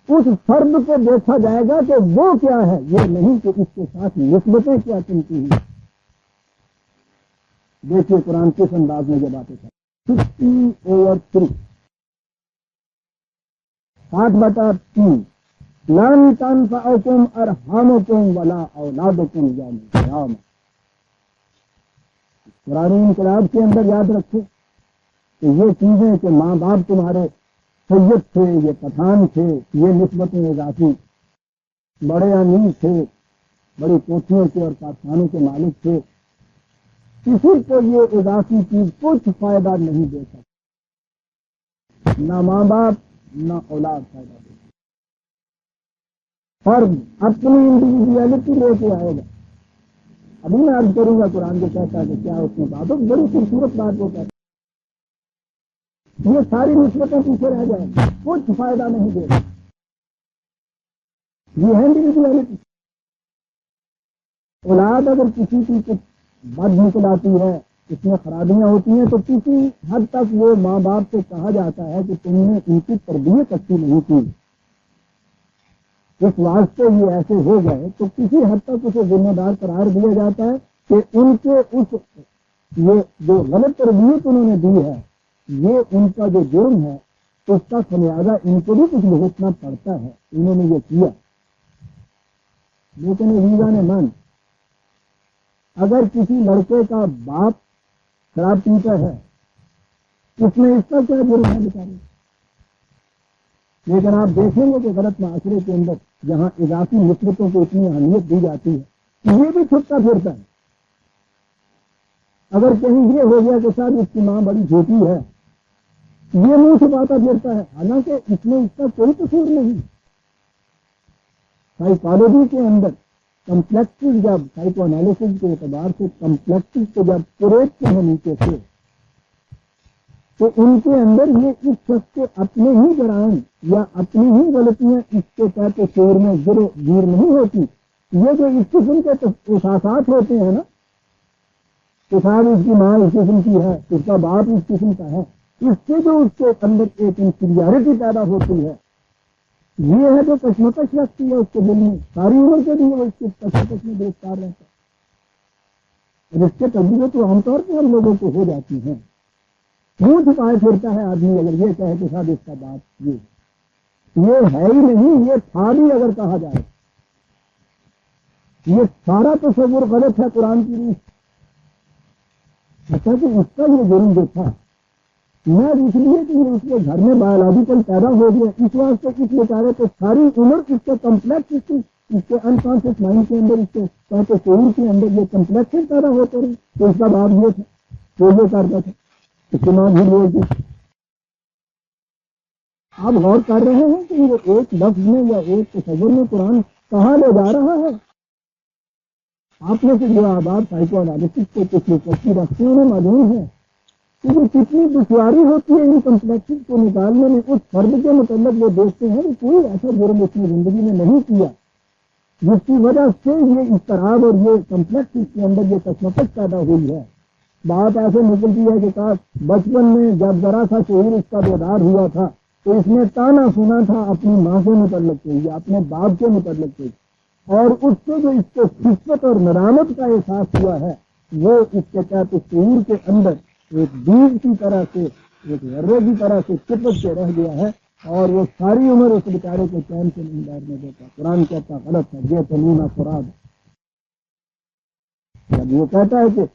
اس فرد کو دیکھا جائے گا کہ وہ کیا ہے، یہ نہیں کہ اس کے ساتھ نسبتیں کیا چنتی ہیں. دیکھیے قرآن کس انداز میں یہ باتیں کریں. 60/3 60/3 لن تنفعکم ارحامکم ولا اولادکم یوم القیامہ. قرآن انقلاب کے اندر یاد رکھو کہ یہ چیزیں کہ ماں باپ تمہارے سید تھے، یہ پٹھان تھے، یہ نسبتیں اضافی، بڑے امیر تھے، بڑی کوٹھیوں کے اور کارخانوں کے مالک تھے، کسی کو یہ اضافی چیز کچھ فائدہ نہیں دے سکتی. نہ ماں باپ نہ اولاد فائدہ دے سکتی. فرد اپنی انڈیویجویلٹی لے کے آئے گا. ابھی میں عرض کروں گا قرآن جو کہتا ہے کہ کیا اس میں بات ہو، بڑی خوبصورت بات وہ کہتا ہے. یہ ساری نسبتیں پیچھے رہ جائیں، کچھ فائدہ نہیں دے گا. یہ ہے انڈیویجویلٹی. اولاد اگر کسی کی کچھ بد نکل آتی ہے، اس میں خرابیاں ہوتی ہیں، تو کسی حد تک وہ ماں باپ سے کہا جاتا ہے کہ تم نے ان کی تربیت اچھی نہیں کی، اس واسطے یہ ایسے ہو گئے. تو کسی حد تک اسے ذمہ دار قرار دیا جاتا ہے کہ ان کے اس یہ جو غلط تربیت انہوں نے دی ہے، یہ ان کا جو جرم ہے اس کا خمیازہ ان کو بھی کچھ بھگتنا پڑتا ہے. انہوں نے یہ کیا. لیکن عزیزان نے من، اگر کسی لڑکے کا باپ شراب پیتا ہے، اس میں اس کا کیا جرم ہے بتائیے. لیکن آپ دیکھیں گے کہ غلط معاشرے کے اندر جہاں اضافی نسبتوں کو اتنی اہمیت دی جاتی ہے، یہ بھی چھپتا پھرتا ہے. اگر کہیں یہ ہو گیا کہ صاحب اس کی ماں بڑی جھوٹی ہے، یہ منہ چھپاتا پھرتا ہے، حالانکہ اس میں اس کا کوئی قصور نہیں. سائیکالوجی کے اندر کمپلیکسز جب سائیکو انالیسس کے اعتبار سے کمپلیکسز کو جب پریٹتے ہیں نیچے سے، تو ان کے اندر یہ اس شخص کے اپنے ہی جرائم یا اپنی ہی غلطیاں اس کے تحت شعور میں گیر نہیں ہوتی. یہ جو اس قسم کے احساسات ہوتے ہیں نا کہ صاحب اس کی ماں اس قسم کی ہے، اس کا باپ اس قسم کا ہے، اس سے جو اس کے اندر ایک انفیریارٹی پیدا ہوتی ہے، یہ ہے جو کشمکش رکھتی ہے اس کے دل میں. ساری عمر کے لیے وہ اس کے کشمکش میں گرفتار رہتا ہے. اور اس کے تجربے تو عام طور پہ ہم لوگوں کو ہو جاتی ہیں. منہ چھپائے پھرتا ہے آدمی اگر یہ کہے کہ صاحب اس کا باپ یہ ہے ہی نہیں، یہ تھا بھی اگر کہا جائے. یہ سارا تصور غلط ہے قرآن کی روح. اچھا کہ اس کا یہ جرم جو تھا میں اس لیے کہ اس کے گھر میں بایولوجیکل پیدا ہو گیا، اس واسطے اس بیچارے کو ساری عمر اس کے کمپلیکس اس کے انکانشیس مائنڈ کے اندر، اس کے تحت شعور کے اندر یہ کمپلیکس پیدا ہوتے رہے. تو اس کا باپ یہ تھا، وہ یہ کرتا تھا، اس کی ماں بھی بولتی. آپ غور کر رہے ہیں کہ یہ ایک لفظ میں یا ایک تصور میں قرآن کہاں لے جا رہا ہے. آپ نے سے جو آباد سائیکو انالیسس کے کچھ لوگ رکھتے ہیں انہیں معلوم ہے کہ کتنی دشواری ہوتی ہے ان کمپلیکسز کو نکالنے میں. اس فرد کے متعلق وہ دیکھتے ہیں کہ کوئی ایسا جرم اس نے زندگی میں نہیں کیا جس کی وجہ سے یہ اضطراب اور یہ کمپلیکس اس کے اندر یہ کشمکش پیدا ہوئی ہے. بات ایسے نکلتی ہے کہ کاش بچپن میں جب ذرا سا شعور اس کا بیدار ہوا تھا تو اس نے تانا سنا تھا اپنی ماں کے متعلق سے یا اپنے باپ کے متعلق سے، اور اس سے جو اس کو خفت اور ندامت کا احساس ہوا ہے وہ اس کے تحت شعور کے اندر ایک بیج کی طرح سے، ایک ذرے کی طرح سے چپک کے رہ گیا ہے، اور وہ ساری عمر اس بیچارے کو چین سے نہیں بیٹھنے دیتا. قرآن کہتا غلط ہے، یہ تمینہ فراد. جب یہ کہتا ہے کہ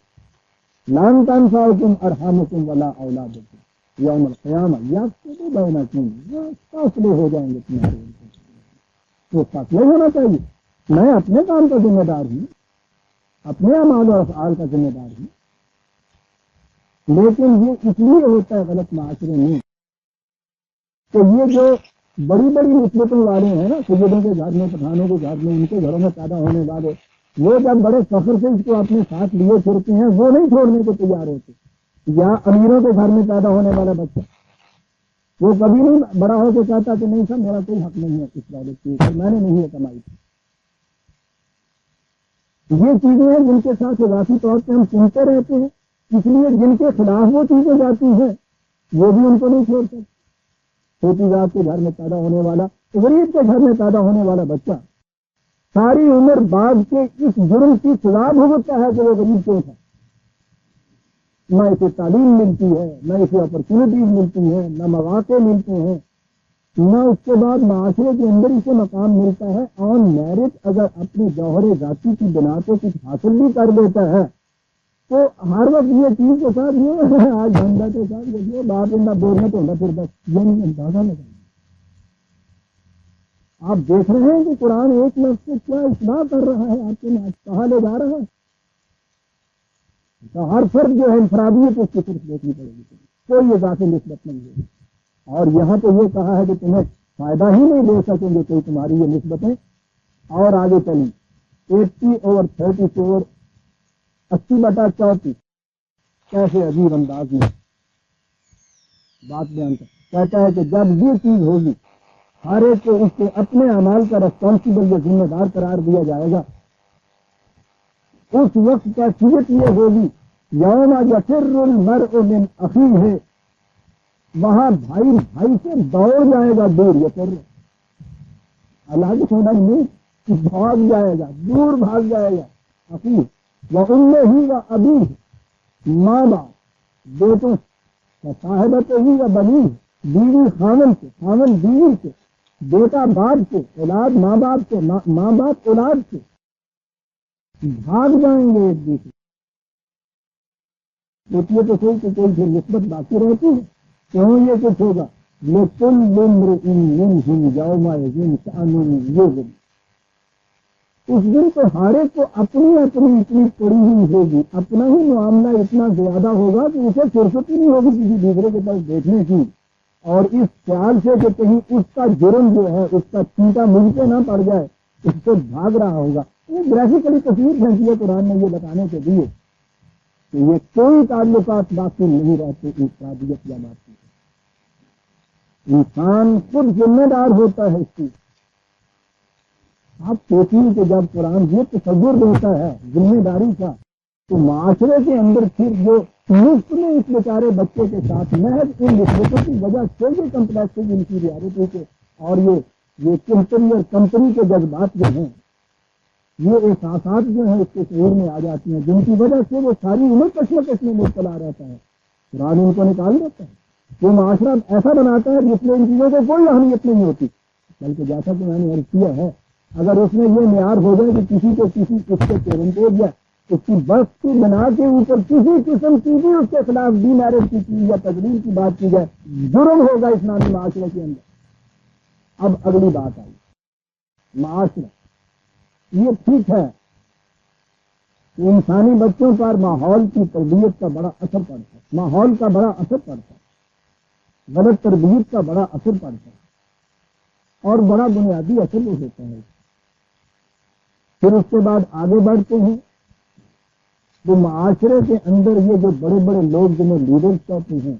لن تنفعکم ارحامکم ولا اولادکم یوم القیامہ یفصل بینکم، فاصلے ہو جائیں گے تمہارے. تو فاصلے ہونا چاہیے. میں اپنے کام کا ذمہ دار ہوں، اپنے اعمال و افعال کا ذمہ دار ہوں، لیکن یہ اس لیے ہوتا ہے غلط معاشرے میں کہ یہ جو بڑی بڑی نسبتوں والے ہیں نا، سیدوں کے گھر میں، پٹھانوں کے گھر میں، ان کے گھروں میں پیدا ہونے والے، وہ جب بڑے فخر سے اس کو اپنے ساتھ لیے پھرتے ہیں، وہ نہیں چھوڑنے کو تیار ہوتے. یا امیروں کے گھر میں پیدا ہونے والا بچہ، وہ کبھی نہیں بڑا ہو کے کہتا کہ نہیں سر میرا کوئی حق نہیں ہے اس والے کی، میں نے نہیں کمائی تھی. یہ چیزیں ہیں جن کے ساتھ اضافی طور پہ ہم سنتے رہتے ہیں. اس لیے جن کے خلاف وہ چیزیں جاتی ہیں وہ بھی ان کو نہیں چھوڑ سکتے. چھوٹی ذات کے گھر میں پیدا ہونے والا، غریب کے گھر میں پیدا ہونے والا بچہ ساری عمر بعد کے اس جرم کی سزا بھگتتا ہے کہ وہ غریب کیوں تھا. نہ اسے تعلیم ملتی ہے، نہ اسے اپرچونٹیز ملتی ہیں، نہ مواقع ملتے ہیں، نہ اس کے بعد معاشرے کے اندر اسے مقام ملتا ہے. آن میرٹ اگر اپنے جوہر ذاتی کی بنا پہ کچھ حاصل بھی کر دیتا ہے تو ہر وقت یہ چیز کے ساتھ یہ آج بندہ کے ساتھ یہ بات ان بولنے تو ہوگا پھر بس یہ نہیں اندازہ لگا. آپ دیکھ رہے ہیں کہ قرآن ایک لفظ سے کیا اصلاح کر رہا ہے، آپ کے ناچ کہاں لے جا رہا ہے. تو ہر فرد جو ہے انفرادیت اس کی صرف دیکھنی پڑے گی، کوئی اضافی نسبت نہیں ہے. اور یہاں تو یہ کہا ہے کہ تمہیں فائدہ ہی نہیں دے سکیں گے کوئی تمہاری یہ نسبتیں. اور آگے چلیں 80/34 80/34 کیسے عجیب انداز میں بات بیان کہتا ہے کہ جب یہ چیز ہوگی ہر ایک کو اس کے اپنے اعمال کا ریسپانسبل یا ذمہ دار قرار دیا جائے گا. اس وقت کیفیت یہ ہوگی یوم یفر المرء من اخیہ، وہاں بھائی بھائی سے دوڑ جائے گا دور. یفر الگ ہونا نہیں کہ بھاگ جائے گا، دور بھاگ جائے گا. اخیہ وامہ وابیہ، ماں باپ بیٹوں صاحبت ہی و بنی، بیوی خامن سے، خامن بیوی سے، بیٹا باپ سے، اولاد ماں باپ سے، ماں باپ اولاد سے بھاگ جائیں گے ایک دوسرے. سوچیے تو صحیح کہ کوئی پھر نسبت باقی رہتی ہے. کیوں یہ کچھ ہوگا؟ لِكُلِّ امْرِئٍ مِّنْهُمْ يَوْمَئِذٍ شَأْنٌ يُغْنِيهِ. اس دن تو ہر ایک کو اپنی اپنی اتنی پڑی ہوئی ہوگی، اپنا ہی معاملہ اتنا زیادہ ہوگا کہ اسے فرصت ہی نہیں ہوگی کسی دوسرے کے پاس دیکھنے کی. اور اس خیال سے کہ کہیں اس کا جرم جو ہے اس کا چیٹا مجھ پہ نہ پڑ جائے اس سے بھاگ رہا ہوگا. یہ گرافیکلی تصویر کھینچی ہے قرآن نے یہ بتانے کے لیے کہ یہ کوئی تعلقات باقی نہیں رہتے انفرادیت یا باقی. انسان خود ذمہ دار ہوتا ہے اس کی. آپ سوچیے کہ جب قرآن یہ تصور دیتا ہے ذمہ داری کا تو معاشرے کے اندر پھر جو مفت میں اس بیچارے بچے کے ساتھ محض ان نسبتوں کی وجہ سے یہ کمپلیکسز انفیریورٹی کے اور یہ کمپنی اور کمپنی کے جذبات جو ہیں، یہ احساسات جو ہیں اس کے شعور میں آ جاتی ہیں، جن کی وجہ سے وہ ساری عمر کشمکش میں مبتلا رہتا ہے. قرآن ان کو نکال دیتا ہے. وہ معاشرہ ایسا بناتا ہے جس میں ان چیزوں کو کوئی اہمیت نہیں ہوتی. بلکہ جیسا کہ میں نے عرض کیا ہے، اگر اس میں یہ معیار ہو جائے کہ کسی کو کسی اس کے پیرنٹیج یا اس کی برف کی بنا کے اوپر کسی قسم کی بھی اس کے خلاف ڈی میرج کی چیز یا تقریر کی بات کی جائے، جرم ہوگا اسلامی معاشرے کے اندر. اب اگلی بات آئی معاشرہ. یہ ٹھیک ہے کہ انسانی بچوں پر ماحول کی تربیت کا بڑا اثر پڑتا ہے، ماحول کا بڑا اثر پڑتا ہے، غلط تربیت کا بڑا اثر پڑتا ہے اور بڑا بنیادی اثر وہ ہوتا ہے. پھر اس کے بعد آگے بڑھتے ہیں تو معاشرے کے اندر یہ جو بڑے بڑے لوگ جنہیں لیڈرز کہتے ہیں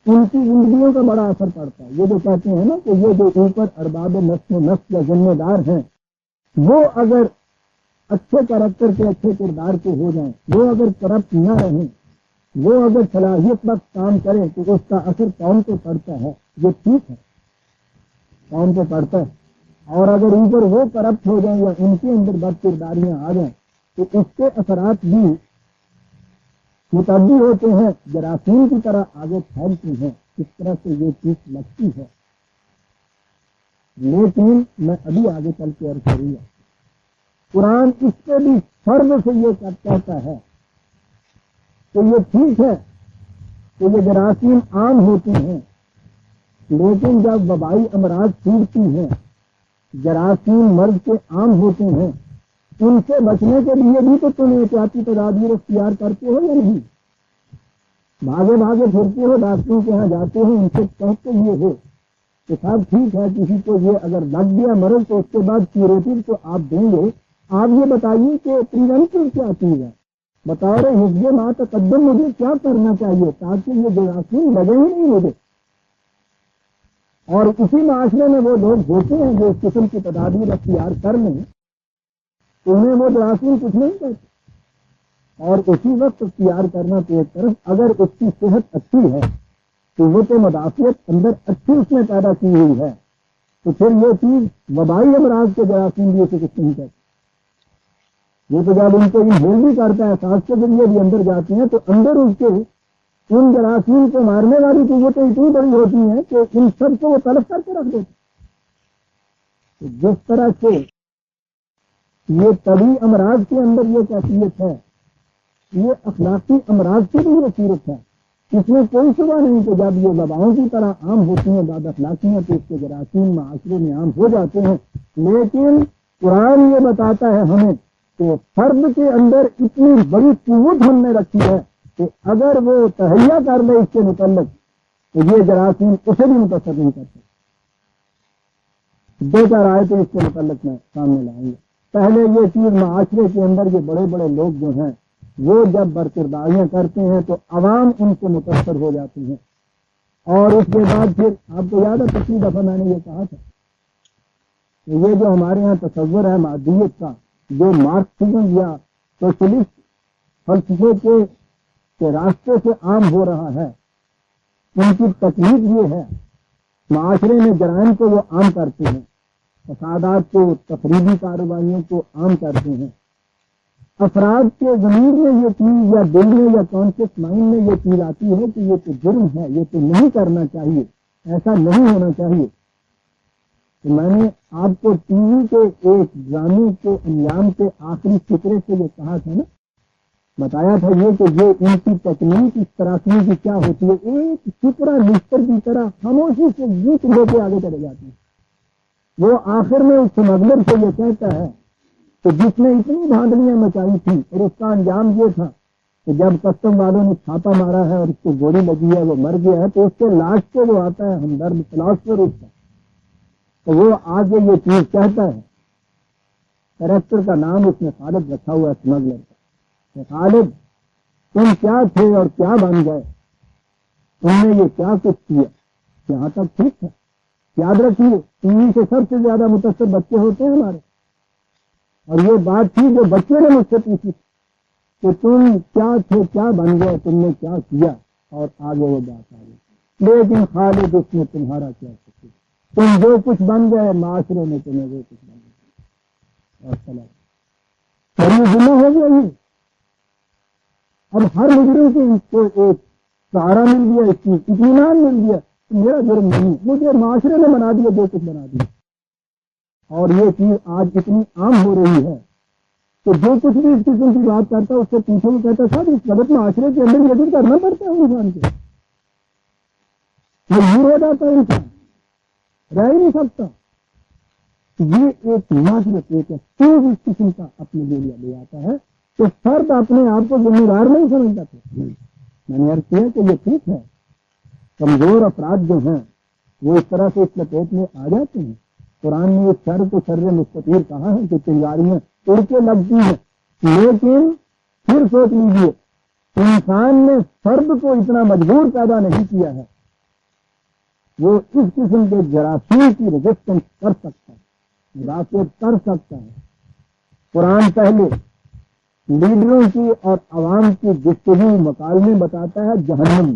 ان کی زندگیوں کا بڑا اثر پڑتا ہے. یہ جو کہتے ہیں نا کہ یہ جو اوپر ارباب نفس و نفس یا ذمہ دار ہیں وہ اگر اچھے کریکٹر کے اچھے کردار کے ہو جائیں، وہ اگر کرپٹ نہ رہیں، وہ اگر صلاحیت بخش کام کریں تو اس کا اثر قوم پہ پڑتا ہے. یہ ٹھیک ہے قوم پہ پڑتا ہے. اور اگر اوپر وہ کرپٹ ہو جائیں یا ان کے اندر بد کرداریاں آ جائیں تو اس کے اثرات بھی متعدی ہوتے ہیں، جراثیم کی طرح آگے پھیلتی ہیں. اس طرح سے یہ چیز لگتی ہے. لیکن میں ابھی آگے چل کے عرض کروں گا قرآن اس سے بھی فرض سے یہ کہتا ہے کہ یہ ٹھیک ہے کہ یہ جراثیم عام ہوتے ہیں، لیکن جب وبائی امراض پھیلتی ہیں، جراثیم مرض کے عام ہوتے ہیں، ان سے بچنے کے لیے بھی تو تم احتیاطی تدابیر اختیار کرتے ہو یا نہیں؟ بھاگے بھاگے پھرتے ہو، ڈاکٹروں کے یہاں جاتے ہو، ان سے کہتے ہوئے ہو کہ صاحب ٹھیک ہے کسی کو یہ اگر لگ گیا مرض تو اس کے بعد کیوریٹو تو آپ دیں گے. آپ یہ بتائیے کہ پریونٹیو کیا چیز ہے؟ بطور حفظ ما تقدم مجھے کیا کرنا چاہیے تاکہ یہ جراثیم لگے ہی نہیں مجھے. اور اسی معاشرے میں وہ لوگ ہوتے ہیں جو اس قسم کی تدابیر اختیار کر لیں، انہیں وہ جراثیم کچھ نہیں کہتے. اور اسی وقت اختیار کرنا تو ایک طرف، اگر اس کی صحت اچھی ہے، قوت مدافعت اندر اچھی اس نے پیدا کی ہوئی ہے، تو پھر یہ چیز وبائی امراض کے جراثیم بھی اسے کچھ نہیں کہتے۔ یہ تو جب ان کو انہیل بھی کرتا ہے، سانس کے ذریعے بھی اندر جاتی ہیں، تو اندر اس کے ان جراثیم کو مارنے والی قوتیں اتنی بڑی ہوتی ہیں کہ ان سب کو وہ تلف کر کے رکھ دیتے۔ جس طرح سے یہ طبی امراض کے اندر یہ کیفیت ہے، یہ اخلاقی امراض کی بھی یہ صورت ہے۔ اس میں کوئی شبہ نہیں کہ جب یہ وباؤں کی طرح عام ہوتی ہیں بعد اخلاقیاں، تو اس کے جراثیم معاشرے میں عام ہو جاتے ہیں، لیکن قرآن یہ بتاتا ہے ہمیں کہ فرد کے اندر اتنی بڑی قوت ہم نے رکھی ہے کہ اگر وہ تہیا کر لے اس کے متعلق تو یہ جراثیم اسے بھی متاثر نہیں کرتے۔ دو چار آیتیں اس کے متعلق میں سامنے لائیں گے۔ پہلے یہ چیز معاشرے کے اندر یہ بڑے بڑے لوگ جو ہیں وہ جب برکرداریاں کرتے ہیں تو عوام ان سے متاثر ہو جاتی ہیں، اور اس کے بعد پھر آپ کو یاد ہے پچھلی دفعہ میں نے یہ کہا تھا کہ یہ جو ہمارے یہاں تصور ہے مادیت کا، جو مارکسزم یا سوشلسٹ فلسفے کے راستے سے عام ہو رہا ہے، ان کی تکلیف یہ ہے معاشرے میں جرائم کو وہ عام کرتے ہیں، فسادات کو، تفریحی کاروائیوں کو عام کرتے ہیں، افراد کے ضمیر میں یہ چیز یا دل میں یا کانشیس مائنڈ میں یہ چیز آتی ہے کہ یہ تو جرم ہے، یہ تو نہیں کرنا چاہیے، ایسا نہیں ہونا چاہیے۔ تو میں نے آپ کو ٹی وی کے ایک ڈرامے کے انجام کے آخری فکرے سے یہ کہا تھا نا، بتایا تھا یہ کہ یہ ان کی تکنیک اس تراکمی کی کیا ہوتی ہے، ایک فکرہ مستر کی طرح خاموشی سے یہ چلے کے آگے چلے جاتے ہیں۔ وہ آخر میں اس سمگلر سے یہ کہتا ہے کہ جس نے اتنی دھاندلیاں مچائی تھی اور اس کا انجام یہ تھا کہ جب کسٹم والوں نے چھاپا مارا ہے اور اس کو گولی لگی ہے، وہ مر گیا ہے، تو اس کے لاسٹ پہ جو آتا ہے ہمدرد فلاسفر اس کا، تو وہ آگے یہ چیز کہتا ہے، کریکٹر کا نام اس نے خالد رکھا ہوا ہے سمگلر کا، کہ خالد تم کیا تھے اور کیا بن گئے، تم نے یہ کیا کچھ کیا، یہاں تک ٹھیک ہے۔ یاد رکھیے ٹی وی سے سب سے زیادہ متاثر بچے ہوتے ہیں ہمارے، اور یہ بات تھی جو بچے نے مجھ سے پوچھی کہ تم کیا تھے، کیا بن گئے، تم نے کیا کیا، اور آگے وہ بات آ گئی، لیکن خالد اس نے تمہارا کیا کیا، تم جو کچھ بن گئے معاشرے میں تمہیں وہ کچھ بن گئے، اور سلام بڑی ذمہ ہو گیا۔ یہ اب ہر مجرم کو اس کو ایک سہارا مل گیا، اس کی اطمینان مل گیا، میرا جرم نہیں، مجھے معاشرے نے بنا دیا، جو کچھ بنا دیا۔ اور یہ چیز آج اتنی عام ہو رہی ہے کہ جو کچھ بھی اس قسم کی بات کرتا ہے اس سے پیچھے وہ کہتا ہے صاحب اس غلط معاشرے کے اندر یہ کرنا پڑتا ہے انسان کو، مجبور ہو جاتا ہے، انسان رہ ہی نہیں سکتا۔ یہ ایک معاشرت ایک اس قسم کا اپنے ذریعہ لے آتا ہے کہ فرد اپنے آپ کو ذمہ دار نہیں سمجھتا تھا۔ میں نے عرض کیا کہ یہ ٹھیک ہے، کمزور افراد جو ہیں وہ اس طرح سے اس لپیٹ میں آ جاتے ہیں۔ قرآن نے اس شر کو شر مستطیر کہا ہے کہ چنگاریاں اڑ کے لگتی ہیں، لیکن پھر سوچ لیجیے انسان نے فرد کو اتنا مجبور پیدا نہیں کیا ہے، وہ اس قسم کے جراثیم کی رجسٹنس کر سکتا ہے، مدافعت کر سکتا ہے۔ قرآن پہلے لیڈروں کی اور عوام کی گفتگو مکالمے بتاتا ہے جہنم،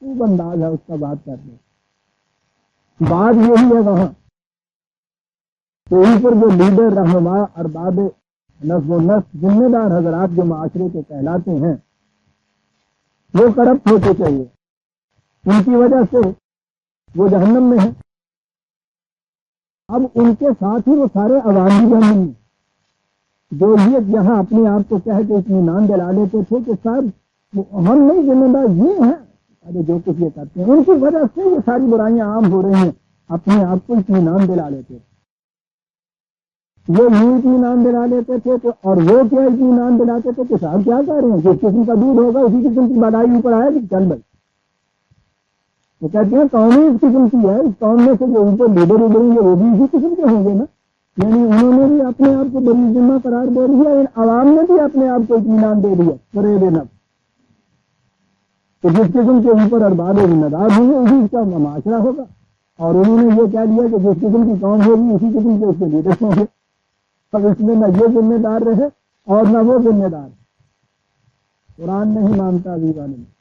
خوب انداز ہے اس کا بات کرنے، بات یہی ہے وہاں کہ اوپر جو لیڈر رہنما ارباب نظم و نسق ذمہ دار حضرات جو معاشرے کے کہلاتے ہیں وہ کرپٹ ہوتے چاہیے، ان کی وجہ سے وہ جہنم میں ہے۔ اب ان کے ساتھ ہی وہ سارے عوام بھی جہنم میں، جو یہ یہاں اپنے آپ کو کہہ کے اطمینان دلا لیتے تھے کہ صاحب ہم نہیں ذمہ دار، یہ ہیں ارے جو کچھ یہ کرتے ہیں، ان کی وجہ سے یہ ساری برائیاں عام ہو رہی ہیں، اپنے آپ کو اطمینان دلا لیتے تھے۔ وہ یوں اطمینان دلا لیتے تھے تو اور وہ کیا اطمینان دلاتے تھے کہ صاحب کیا کہہ رہے ہیں، جس قسم کا دودھ ہوگا اسی قسم کی بڑائی اوپر آئے گی، چل بھائی۔ وہ کہتے ہیں قوم اس قسم کی ہے، اس قوم میں سے جو اوپر لیڈر ابھریں گے وہ بھی اسی قسم کے ہوں گے نا، یعنی انہوں نے بھی اپنے آپ کو بڑی ذمہ قرار دے دیا، ان عوام نے بھی اپنے آپ کو اطمینان دے دیا فریب نفس، تو جس قسم کے اوپر ارباب ذمہ دار ہوں گے اسی کا معاشرہ ہوگا، اور انہوں نے یہ کہہ دیا کہ جس قسم کی قوم ہوگی اسی قسم کے اس کے لیڈر ہوں گے۔ اب اس میں نہ یہ ذمہ دار رہے اور نہ وہ ذمہ دار، قرآن نہیں مانتا دیوانے میں.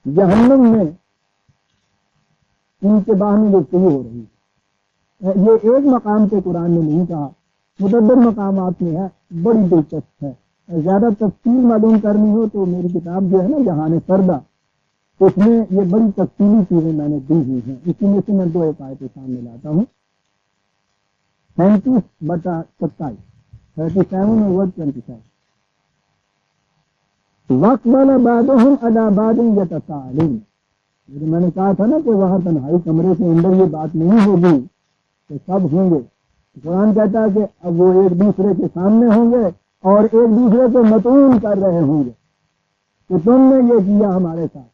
جہنم میں ان کے باہمی گفتگو ہو رہی ہے. یہ ایک مقام پہ قرآن نے نہیں کہا، متعدد مقامات میں ہے. بڑی دلچسپ ہے. زیادہ تفصیل معلوم کرنی ہو تو میری کتاب جو ہے نا جہان سردہ، اس میں یہ بڑی تفصیلی چیزیں میں نے دی ہوئی ہیں. اسی میں سے میں 2 ایک آیتیں سامنے لاتا ہوں. 37/27 37 اور 27. وقت والا بعضهم على بعض يتساءلون. میں نے کہا تھا نا کہ وہاں تنہائی کمرے کے اندر یہ بات نہیں ہوگی کہ سب ہوں گے. قرآن کہتا ہے کہ اب وہ ایک دوسرے کے سامنے ہوں گے اور ایک دوسرے کو مطعون کر رہے ہوں گے کہ تم نے یہ کیا ہمارے ساتھ.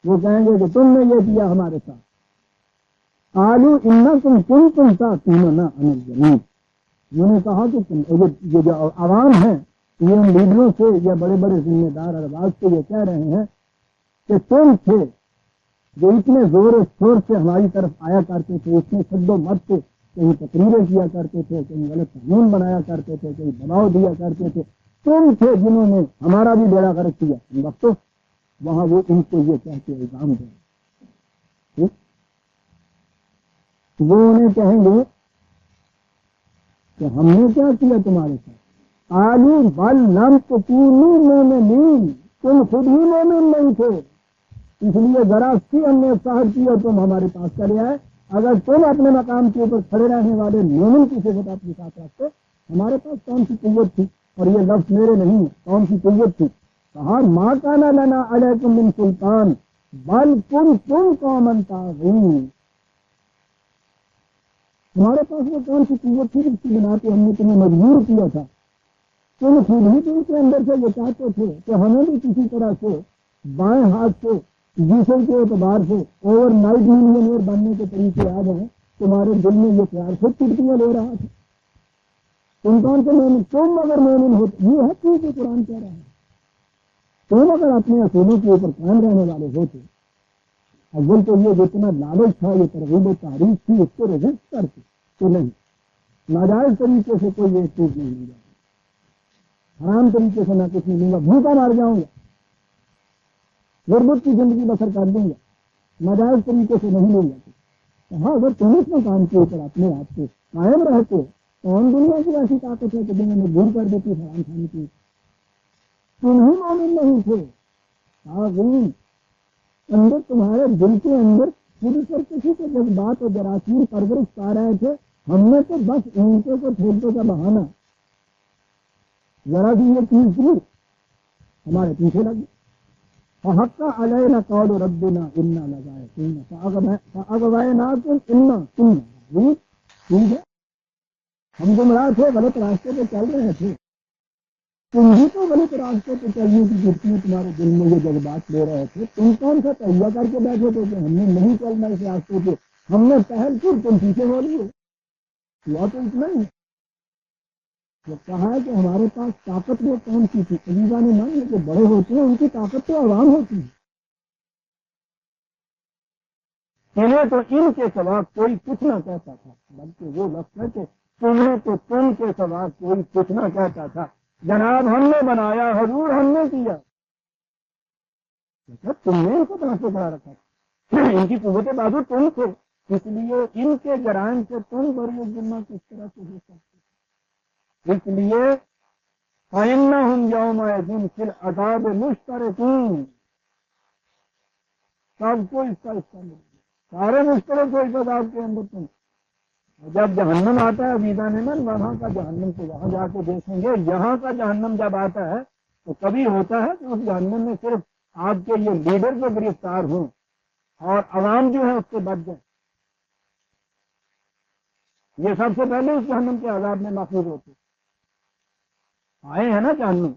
وہ کہیں گے کہ تم نے یہ کیا ہمارے ساتھ. آلو انکم کنتم تاتوننا عن الجنوب. انہوں نے کہا کہ یہ جو عوام ہے یہ ان لیڈروں سے یا بڑے بڑے ذمہ دار ارباب سے یہ کہہ رہے ہیں کہ تم تھے جو اتنے زور و شور سے ہماری طرف آیا کرتے تھے، اتنے شد و مت سے کہیں تقریریں کیا کرتے تھے، کہیں غلط قانون بنایا کرتے تھے، کہیں دباؤ دیا کرتے تھے. تم تھے جنہوں نے ہمارا بھی بیڑا غرق کیا. وقتوں وہاں وہ ان کو یہ کہہ کے الزام دیں. وہ انہیں کہیں گے کہ ہم نے کیا کیا تمہارے ساتھ. آلو بل لم تکونوا مومنین. تم خود ہی مومن نہیں تھے، اس لیے ذرا سی ہم نے سہر کیا تم ہمارے پاس چلے آئے. اگر تم اپنے مقام کے اوپر کھڑے رہنے والے مومن کی صفت اپنے ساتھ رکھتے، ہمارے پاس کون سی قوت تھی. اور یہ لفظ میرے نہیں، کون سی قوت تھی. کہا ما کان لنا علیکم من سلطان بل کنتم قوما طاغین. ہمارے پاس وہ کون سی قوت تھی جس کی بنا پہ ہم نے تمہیں مجبور کیا تھا. تم خود ہی تم کے اندر سے یہ چاہتے تھے کہ ہمیں بھی کسی طرح سے بائیں ہاتھ سے جسم کے اعتبار سے اوور نائٹ ملینئر بننے کے طریقے آ گئے. تمہارے دل میں یہ پیار خود چٹکیاں لے رہا تھا. تم کون سے مومن، تم اگر مومن ہوتے، یہ ہے کیوں کہ قرآن کہہ رہا ہے تم اگر اپنے اصولوں کے اوپر قائم رہنے والے ہوتے. اول تو یہ جتنا لالچ تھا، یہ ترغیب و تعریف تھی، اس کو ریجیکٹ کرتے تو نہیں. ناجائز طریقے سے کوئی یہ چیز نہیں مل جاتی، حرام طریقے سے میں کچھ نہیں لوں گا، بھوکا مار جاؤں گا، غربت کی زندگی بسر کر دوں گا، ناجائز طریقے سے نہیں لوں گا. ہاں اگر تم اس مقام کے اوپر اپنے آپ کو قائم رہتے، کون دنیا کی ایسی طاقت ہے کہ دنیا میں دور کر دیتی حرام کھانے کی. تم ہی مومن نہیں تھے. آغین اندر تمہارے دل کے اندر خود پر کسی کے جذبات اور جراثیم پرورش پا رہے تھے. ہم نے تو بس اونٹوں کو ٹھیلنے کا بہانا، ذرا سی یہ چیز تھی ہمارے پیچھے لگی. حق علینا قول ربنا انا لذائقون فاغویناکم انا کنا غاوین. ٹھیک ہے، ہم گمراہ تھے، غلط راستے پہ چل رہے تھے. تم بھی تو غلط راستے پہ چلنے کی جتنے تمہارے دل میں یہ جذبات لے رہے تھے. تم کون سا تہیا کر کے بیٹھے تھے کہ ہم نے نہیں چلنا اس راستے پہ، ہم نے پہل کی، تم پیچھے ہو لیے. ہوا تو اتنا ہی. وہ کہا ہے کہ ہمارے پاس طاقت وہ کون سی تھی. عزیزہ نے مان جو بڑے ہوتے ہیں ان کی طاقت تو عوام ہوتی ہے. انہیں تو ان کے سوا کوئی کچھ نہ کہتا تھا، بلکہ وہ لفظ ہے کہ تمہیں تو تم کے سوا کوئی کچھ نہ کہتا تھا. جناب ہم نے بنایا، حضور ہم نے کیا. تم نے ان کو بنا کے کھڑا رکھا تھا، ان کی قوت بازو تم تھے، اس لیے ان کے جرائم سے تم بری ذمہ کس طرح سے ہو سکتے. اس لیے فَإِنَّهُمْ يَوْمَئِذٍ فِي الْعَذَابِ مُشْتَرِكُونَ. سب کو اس کا حصہ ملے گا، سارے مشترک ہو اس عذاب کے اندر. تم جب جہنم آتا ہے ویزا نمن وہاں کا جہنم کو وہاں جا کے دیکھیں گے. یہاں کا جہنم جب آتا ہے تو کبھی ہوتا ہے کہ اس جہنم میں صرف آپ کے یہ لیڈر جو گرفتار ہوں اور عوام جو ہے اس سے بچ جائیں. یہ سب سے پہلے اس جہنم کے عذاب میں محفوظ ہوتے آئے ہیں نا جہنم.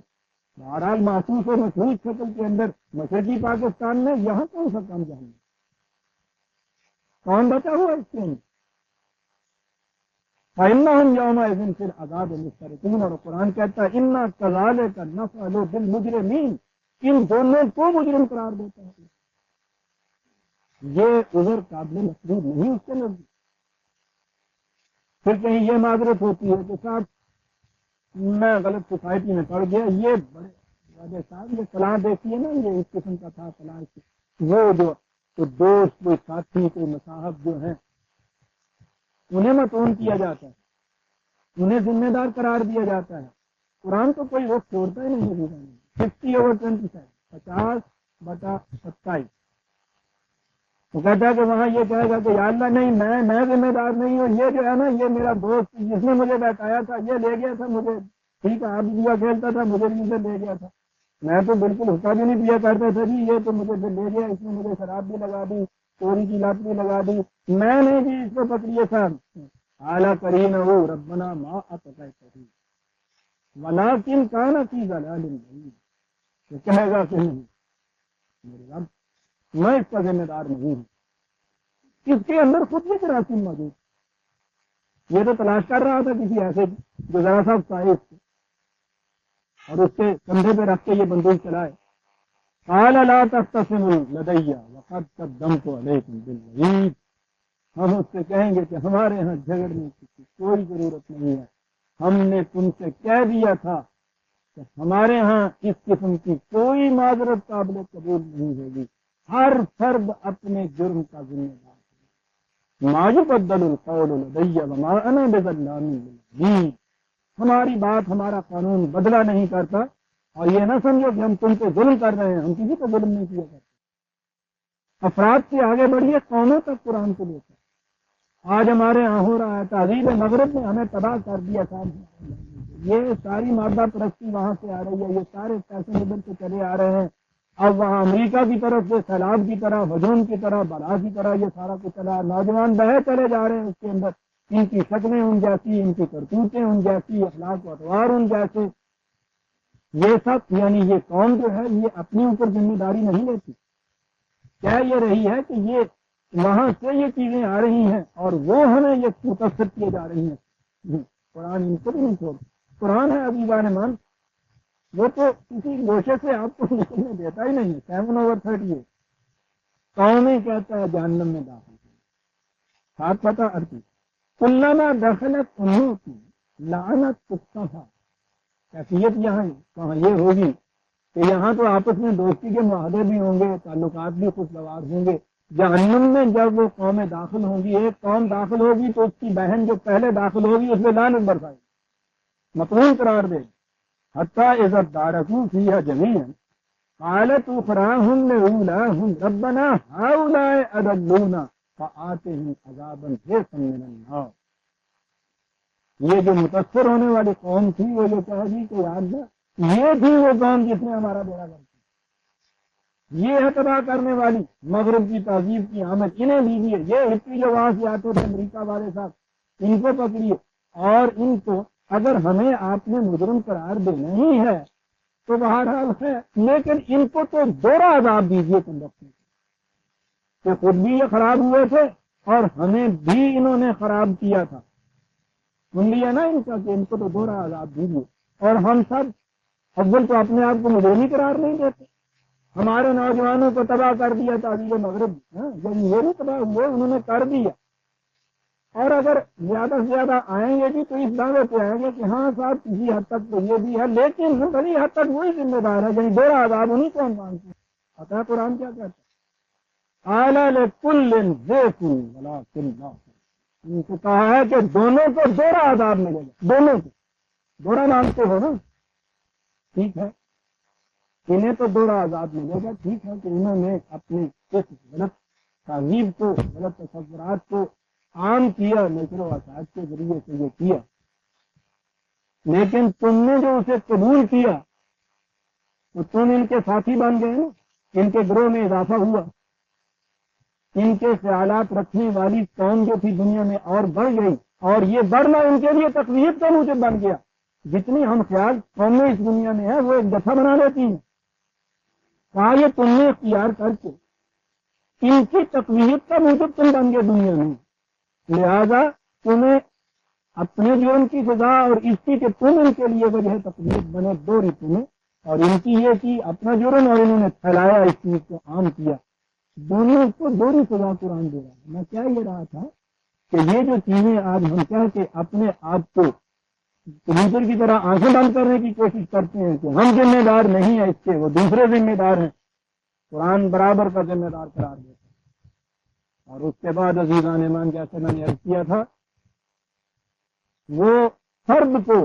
بہرحال محسوس و مشہور شکل کے اندر مشرقی پاکستان میں یہاں کون سا کام جہنم، کون بچا ہوا اس کے اندر. فَإِنَّهُمْ يَوْمَئِذٍ فِي الْعَذَابِ مُشْتَرِكُونَ. اور قرآن کہتا ہے اِنَّا كَذَلِكَ نَفْعَلُ بِالْمُجْرِمِينَ. ان دونوں کو مجرم قرار دیتا ہے. یہ عذر قابل مقبول نہیں اس کے نزدیک. پھر کہیں یہ معذرت ہوتی ہے کہ صاحب میں غلط سوسائٹی میں پڑ گیا، یہ بڑے راجا صاحب یہ فلاں دیکھیے نا، یہ اس قسم کا تھا فلاں، وہ جو تو دوست کوئی ساتھی کوئی مصاحب جو ہیں انہیں متون کیا جاتا ہے، انہیں ذمہ دار قرار دیا جاتا ہے۔ قرآن تو کوئی وقت چھوڑتا ہی نہیں ہے۔ 50/27 50/27 وہ کہتا ہے کہ وہاں یہ کہے گا کہ یا اللہ نہیں، میں ذمہ دار نہیں ہوں، یہ جو ہے نا یہ میرا دوست جس نے مجھے بتایا تھا یہ لے گیا تھا مجھے، ٹھیک ہے آپ جوا کھیلتا تھا مجھے بھی اسے لے گیا تھا، میں تو بالکل حصہ بھی نہیں پیا کرتا تھا جی، یہ تو مجھے لے گیا، اس نے مجھے شراب بھی لگا دی، چوری کی لت بھی لگا دی، میں نہیں جی اس کو پکڑیے صاحب، اعلیٰ کریم ہو ربنا ما اتقیتہ ولکن کان فی ضلال بعید، تو کہے گا کہ نہیں میرے رب میں اس کا ذمہ دار نہیں ہوں، اس کے اندر خود بھی جراثیم موجود، یہ تو تلاش کر رہا تھا کسی ایسے جو ذرا سا سائز اور اس کے کندھے پہ رکھ کے یہ بندوق چلائے۔ قال لا تختصموا لدی وقد قدمت علیکم بالوعید، ہم اس سے کہیں گے کہ ہمارے ہاں جھگڑنے کی کوئی ضرورت نہیں ہے، ہم نے تم سے کہہ دیا تھا کہ ہمارے ہاں اس قسم کی کوئی معذرت قابل قبول نہیں ہوگی، ہر فرد اپنے جرم کا ذمہ دار ہے۔ ما یبدل القول لدی وما انا بظلام للعبید، ہماری بات ہمارا قانون بدلا نہیں کرتا، اور یہ نہ سمجھو کہ ہم تم پہ ظلم کر رہے ہیں، ہم کسی پہ ظلم نہیں کیا کرتے۔ افراد سے آگے بڑھیے، قوموں تک قرآن کو لے کر آج ہمارے یہاں ہو رہا ہے، تہذیب مغرب نے ہمیں تباہ کر دیا صاحب، یہ ساری مادہ پرستی وہاں سے آ رہی ہے، یہ سارے پیسے ادھر سے چلے آ رہے ہیں، اب وہاں امریکہ کی طرف سے سیلاب کی طرح، ہجوم کی طرح، بلا کی طرح یہ سارا کچھ چلا، نوجوان بہے چلے جا رہے ہیں اس کے اندر، ان کی شکلیں ان جیسی، ان کی کرتوتیں ان جیسی، اخلاق و اطوار ان جیسے، یہ سب یعنی یہ قوم جو ہے یہ اپنے اوپر ذمہ داری نہیں لیتی، کیا یہ رہی ہے کہ یہ وہاں سے یہ چیزیں آ رہی ہیں اور وہ ہمیں یہ متاثر کیے جا رہی ہیں۔ قرآن ان کو بھی نہیں چھوڑ، قرآن ہے عزیزان من، وہ تو کسی گوشے سے آپ کو نکلنے دیتا ہی نہیں ہے۔ 7/30 قومیں کہتا ہے جہنم میں داخل، ساتھ پتہ ارتی کلما دخلت امت لعنت کفها، کیفیت یہاں کہاں یہ ہوگی کہ یہاں تو آپس میں دوستی کے معاہدے بھی ہوں گے، تعلقات بھی خوشگوار ہوں گے، جہنم میں جب وہ قومیں داخل ہوں گی، ایک قوم داخل ہوگی تو اس کی بہن جو پہلے داخل ہوگی اس میں لعنت برسائے گی، مطلوب قرار دے گی، حتی اذا دارکوا فیہا جمیعا قالت اخراہم لاولاہم ربنا ہؤلاء اضلونا فآتہم عذابا ضعفا من النار۔ یہ جو متاثر ہونے والی قوم تھی وہ یہ کہے گی کہ یا اللہ یہ تھی وہ قوم جس نے ہمارا بیڑا گرک کیا، یہ ہے تباہ کرنے والی مغرب کی تہذیب کی آمد، انہیں لیجیے، یہ ہپی جو وہاں سے آتے تھے امریکہ والے صاحب، ان کو پکڑیے، اور ان کو اگر ہمیں آپ نے مجرم قرار دینا ہی ہے تو بہرحال ہے، لیکن ان کو تو دوہرا عذاب دیجیے تم بچوں کہ خود بھی یہ خراب ہوئے تھے اور ہمیں بھی انہوں نے خراب کیا تھا، سن لیا نا ان کا کہ ان کو تو دوہرا عذاب دیجیے۔ اور ہم سب اول تو اپنے آپ کو مجرم ہی قرار نہیں دیتے، ہمارے نوجوانوں کو تباہ کر دیا تہذیب مغرب، جب یہ نہیں تباہ ہوئے انہوں نے کر دیا، اور اگر زیادہ سے زیادہ آئیں گے بھی تو اس دعوے پہ آئیں گے کہ ہاں صاحب کسی حد تک تو یہ بھی ہے، لیکن بڑی حد تک وہی ذمہ دار ہے، یعنی دوہرا عذاب انہیں کو ہم مانتے ہیں۔ پتہ ہے قرآن کیا کہتا ہے؟ اعلیٰ لکل ضعف ولکن لا، ان کو کہا ہے کہ دونوں کو دوہرا عذاب ملے گا، دونوں کو دوہرا مانتے ہو نا، ٹھیک ہے انہیں تو دوہرا عذاب ملے گا، ٹھیک ہے کہ انہوں نے اپنی اس غلط تہذیب کو، غلط تصورات کو عام کیا، نشر و اشاعت کے ذریعے سے یہ کیا، لیکن تم نے جو اسے قبول کیا تو تم ان کے ساتھی بن گئے نا، ان کے گروہ میں اضافہ ہوا، ان کے خیالات رکھنے والی قوم جو تھی دنیا میں اور بڑھ گئی، اور یہ بڑھنا ان کے لیے تقویت کا موجب بن گیا، جتنی ہم خیال قومیں اس دنیا میں ہیں وہ ایک دفعہ بنا لیتی ہیں، کہا یہ تم نے اختیار کر کے ان کی تقویت کا موجب تم بن گئے دنیا میں، لہذا تمہیں اپنے جرم کی سزا اور اس کی کہ تم ان کے لیے وجہ تقویت بنے، دوہری تمہیں، اور ان کی یہ کی اپنا جرم اور انہوں نے پھیلایا اس چیز کو عام کیا، دونوں کو دوہری سزا قرآن دے رہا ہے۔ میں کیا یہ رہا تھا کہ یہ جو چیزیں آج ہم کہہ کے اپنے آپ کو کبوتر کی طرح آنکھیں بند کرنے کی کوشش کرتے ہیں کہ ہم ذمہ دار نہیں ہیں اس کے، وہ دوسرے ذمہ دار ہیں، قرآن برابر کا ذمہ دار قرار دیتا ہے۔ اور اس کے بعد عزیزان ایمان، جیسے میں نے عرض کیا تھا، وہ فرد کو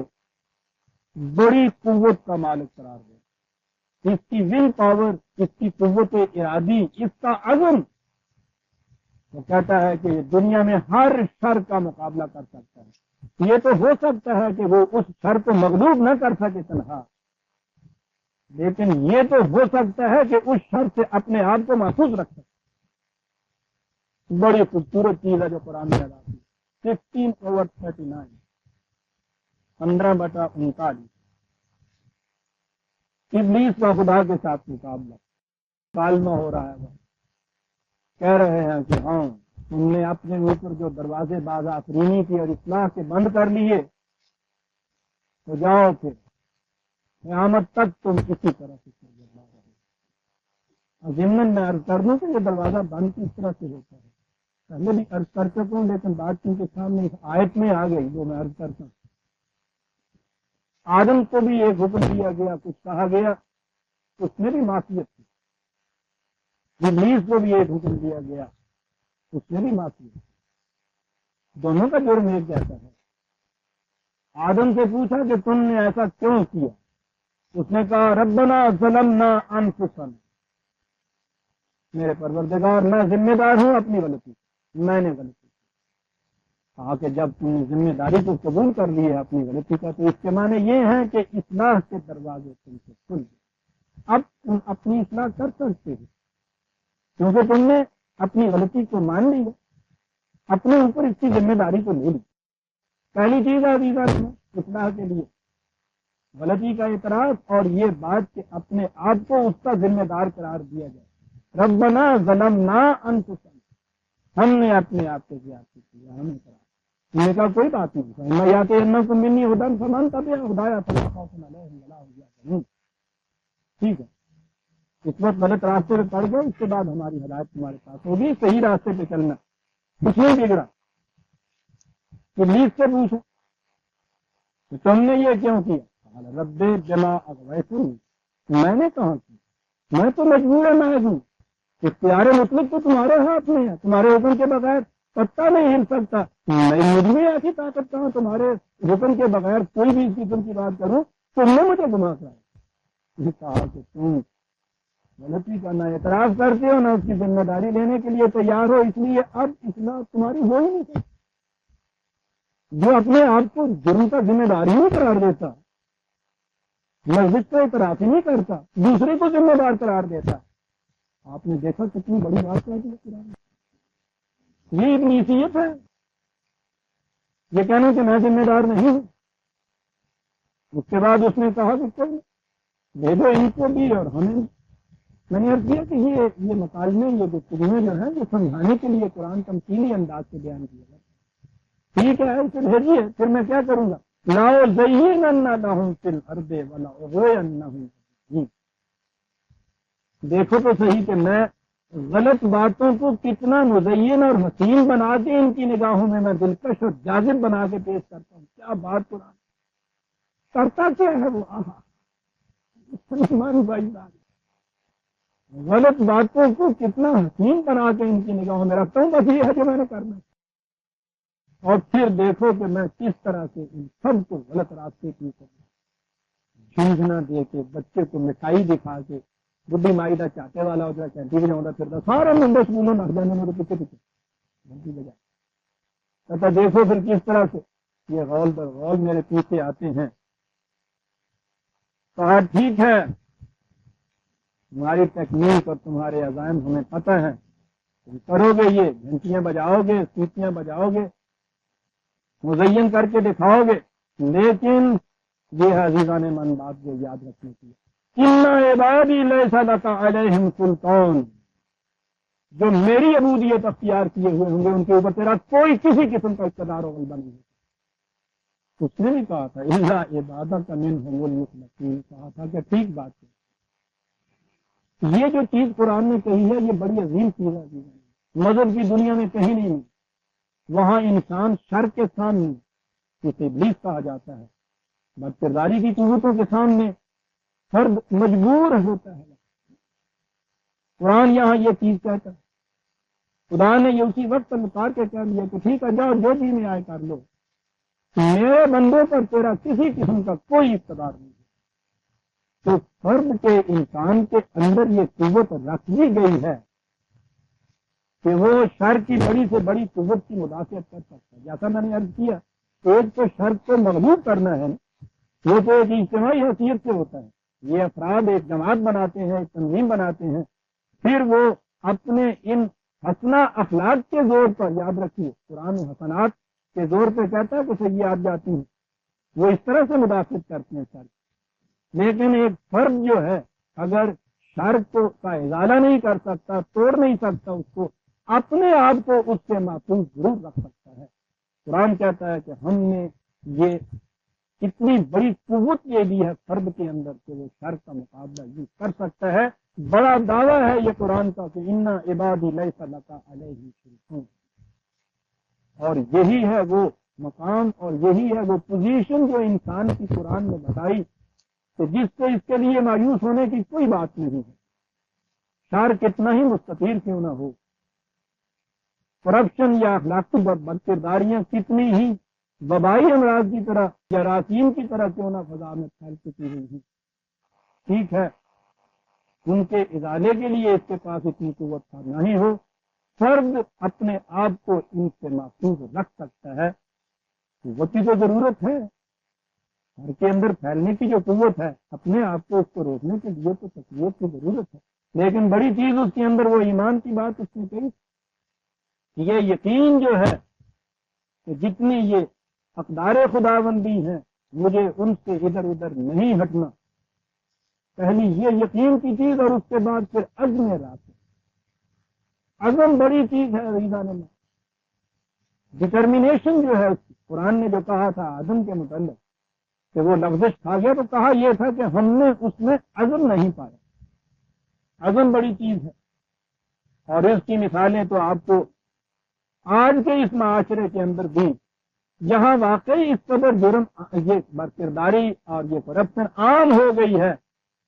بڑی قوت کا مالک قرار دیتا، اس کی ول پاور، اس کی قوت ارادی، اس کا عزم، وہ کہتا ہے کہ دنیا میں ہر شر کا مقابلہ کر سکتا ہے۔ یہ تو ہو سکتا ہے کہ وہ اس شر کو مغلوب نہ کر سکے تنہا، لیکن یہ تو ہو سکتا ہے کہ اس شر سے اپنے آپ کو محفوظ رکھ سکے۔ بڑی خوبصورت چیز ہے جو قرآن میں آتی ہے۔ 16/39، 15/39، ابلیس کا خدا کے ساتھ مقابلہ، کالمہ ہو رہا ہے۔ وہ کہہ رہے ہیں کہ ہاں، تم نے اپنے اوپر جو دروازے باز آفرینی کی اور اصلاح کے بند کر لیے، تو جاؤ پھر قیامت تک تم اسی طرح سے رہے۔ ضمن میں عرض کر دوں کہ یہ دروازہ بند کس طرح سے ہوتا ہے، پہلے بھی عرض کر چکا ہوں، لیکن بات کے سامنے اس آیت میں آ گئی جو میں عرض کرتا ہوں۔ آدم کو بھی ایک حکم دیا گیا، کچھ کہا گیا، اس میں بھی معصیت تھی۔ ابلیس کو بھی ایک حکم دیا گیا، اس میں بھی معصیت تھی۔ دونوں کا جرم ایک جیسا ہے۔ آدم سے پوچھا کہ تم نے ایسا کیوں کیا؟ اس نے کہا ربنا ظلمنا انفسنا، میرے پروردگار میں ذمہ دار ہوں اپنی غلطی، میں نے غلطی کی۔ کہا کہ جب تم نے ذمہ داری کو قبول کر لی ہے اپنی غلطی کا، تو اس کے معنی یہ ہے کہ اصلاح کے دروازے تم سے کھل گئے، اب تم اپنی اصلاح کر سکتے ہو، کیونکہ تم نے اپنی غلطی کو مان لی ہے، اپنے اوپر اس کی ذمہ داری کو لے لی۔ پہلی چیز ہے عزیزان میں اصلاح کے لیے غلطی کا اعتراف، اور یہ بات کہ اپنے آپ کو اس کا ذمہ دار قرار دیا جائے۔ ربنا ظلمنا انفسنا، ہم نے اپنے آپ کو زیادتی کیا، ہمیں قرار دینے کا کوئی بات نہیں۔ میں یا کہ انکم منی ہدی فمن تبع ہدایا فلا خوف علیہم ولا هم يحزنون۔ ٹھیک ہے، اس وقت غلط راستے پہ پڑ گئے، اس کے بعد ہماری ہدایت تمہارے پاس ہوگی، صحیح راستے پہ چلنا، کچھ نہیں بگڑا۔ ابلیس سے پوچھو کہ تم نے یہ کیوں کیا؟ رب بما اغویتنی، میں نے کہا کہ میں تو مجبور محض ہوں، اختیار مطلق تو تمہارے ہاتھ میں ہے، تمہارے حکم کے بغیر پتہ نہیں ہل سکتا۔ میں مجھ میں ایسی طاقت کہاں، تمہارے حکم کے بغیر کوئی بھی اس قسم کی بات کروں، تم نے مجھے گمراہ کرایا۔ کہا کہ تم غلطی کا نہ اعتراف کرتے ہو، نہ اس کی ذمہ داری لینے کے لیے تیار ہو، اس لیے اب اصلاح تمہاری ہو ہی نہیں سکتی۔ جو اپنے آپ کو جرم کا ذمہ داری نہیں قرار دیتا، مسجد کا اعتراف ہی نہیں کرتا، دوسرے کو ذمہ دار قرار دیتا، آپ نے دیکھا کتنی بڑی بات کہہ دی قرآن نے۔ یہ ابلیسیت ہے، یہ کہنا کہ میں ذمہ دار نہیں ہوں۔ اس کے بعد اس نے کہا کہ چل دے دو ان کو بھی اور ہمیں بھی۔ میں نے عرض کیا کہ یہ مکالمے، یہ گفتگویں جو ہیں، یہ سمجھانے کے لیے قرآن تمثیلی انداز سے بیان کیا ہے۔ ٹھیک ہے، اسے بھیجیے، پھر میں کیا کروں گا؟ لاؤ زیننا لہم فی الارض ولأغوینہم، دیکھو تو صحیح کہ میں غلط باتوں کو کتنا مزین اور حسین بنا کے ان کی نگاہوں میں دلکش اور جاذب بنا کے پیش کرتا ہوں۔ کیا بات قرآن کرتا کیا ہے وہ، مسلمان بھائی بات، غلط باتوں کو کتنا حسین بنا کے ان کی نگاہوں میں رکھتا ہوں، بس یہ ہے جو میں نے کرنا ہے۔ اور پھر دیکھو کہ میں کس طرح سے ان سب کو غلط راستے کی جھنجھنا دے کے، بچے کو مٹھائی دکھا کے، بڈھی مائی دا چاہتے والا ہو جائے، کینٹی بھی نہیں پھرتا، سارے منڈے اسکولوں نہ جانے میرے پیچھے پیچھے گھنٹی بجائے کہتا دیکھو پھر کس طرح سے یہ غول در غول میرے پیچھے آتے ہیں۔ کہا ٹھیک ہے، تمہاری تکنیک اور تمہارے عزائم ہمیں پتہ ہے، تم کرو گے، یہ گھنٹیاں بجاؤ گے، سیٹیاں بجاؤ گے، مزین کر کے دکھاؤ گے، لیکن یہ ہے عزیزان من بات جو یاد رکھنے کی، ان عبادی لیس لک علیہم سلطان، جو میری عبودیت اختیار کیے ہوئے ہوں گے ان کے اوپر تیرا کوئی کسی قسم کا اقتدار و غلبہ نہیں ہے۔ اس نے بھی کہا تھا الا عبادک منہم المخلصین، کہا تھا کہ ٹھیک بات ہے، یہ جو چیز قرآن نے کہی ہے یہ بڑی عظیم چیز ہے، مذہب کی دنیا میں کہیں نہیں، وہاں انسان شر کے سامنے جسے ابلیس کہا جاتا ہے بد کرداری کی قوتوں کے سامنے فرد مجبور ہوتا ہے. قرآن یہاں یہ چیز کہتا ہے. خدا نے یہ اسی وقت مکار کے کہہ دیا کہ ٹھیک ہے جاؤ جو جی میں آئے کر لو, میرے بندوں پر تیرا کسی قسم کا کوئی اقتدار نہیں ہے. تو فرد کے انسان کے اندر یہ قوت رکھ دی گئی ہے کہ وہ شر کی بڑی سے بڑی قوت کی مدافعت کر سکتا ہے. جیسا میں نے عرض کیا, ایک تو شر کو مغلوب کرنا ہے, وہ تو ایک اجتماعی حیثیت سے ہوتا ہے. یہ افراد ایک جماعت بناتے ہیں, ایک تنظیم بناتے ہیں, پھر وہ اپنے ان حسنہ اخلاق کے زور پر, یاد رکھیے قرآن حسنات کے زور پہ کہتا ہے کہ سیئات جاتی ہیں, وہ اس طرح سے مدافعت کرتے ہیں شر. لیکن ایک فرد جو ہے اگر شر کو کا ازالہ نہیں کر سکتا, توڑ نہیں سکتا اس کو, اپنے آپ کو اس سے محفوظ ضرور رکھ سکتا ہے. قرآن کہتا ہے کہ ہم نے یہ اتنی بڑی قوت یہ دی ہے فرد کے اندر کہ وہ شر کا مقابلہ یہ کر سکتا ہے. بڑا دعویٰ ہے یہ قرآن کا کہ انا عبادی لیس لک علیہم سلطان, اور یہی ہے وہ مقام اور یہی ہے وہ پوزیشن جو انسان کی قرآن نے بتائی کہ جس سے اس کے لیے مایوس ہونے کی کوئی بات نہیں ہے. شر کتنا ہی مستطیر کیوں نہ ہو, کرپشن یا اخلاقی بد کرداریاں کتنی ہی وبائی امراض کی طرح جراثیم کی طرح کیوں نہ فضا میں پھیل چکی ہوئی ہیں, ٹھیک ہے ان کے ازالے کے لیے اس کے پاس اتنی قوت تھا نہ ہی ہو. فرد اپنے آپ کو ان سے محفوظ رکھ سکتا ہے. قوت کی تو ضرورت ہے, گھر کے اندر پھیلنے کی جو قوت ہے, اپنے آپ کو اس کو روکنے کے لیے تو تقویت کی ضرورت ہے. لیکن بڑی چیز اس کے اندر وہ ایمان کی بات اس نے کہی, یہ یقین جو ہے کہ جتنی یہ اقدار خداوندی ہیں مجھے ان سے ادھر ادھر نہیں ہٹنا. پہلی یہ یقین کی چیز, اور اس کے بعد پھر عزم رات. عزم بڑی چیز ہے عزیزان اللہ. ڈٹرمینیشن جو ہے قرآن نے جو کہا تھا عزم کے متعلق کہ وہ لفظ کھا گیا, تو کہا یہ تھا کہ ہم نے اس میں عزم نہیں پایا. عزم بڑی چیز ہے, اور اس کی مثالیں تو آپ کو آج کے اس معاشرے کے اندر بھی, جہاں واقعی اس قدر جرم, یہ برکرداری اور یہ کرپشن عام ہو گئی ہے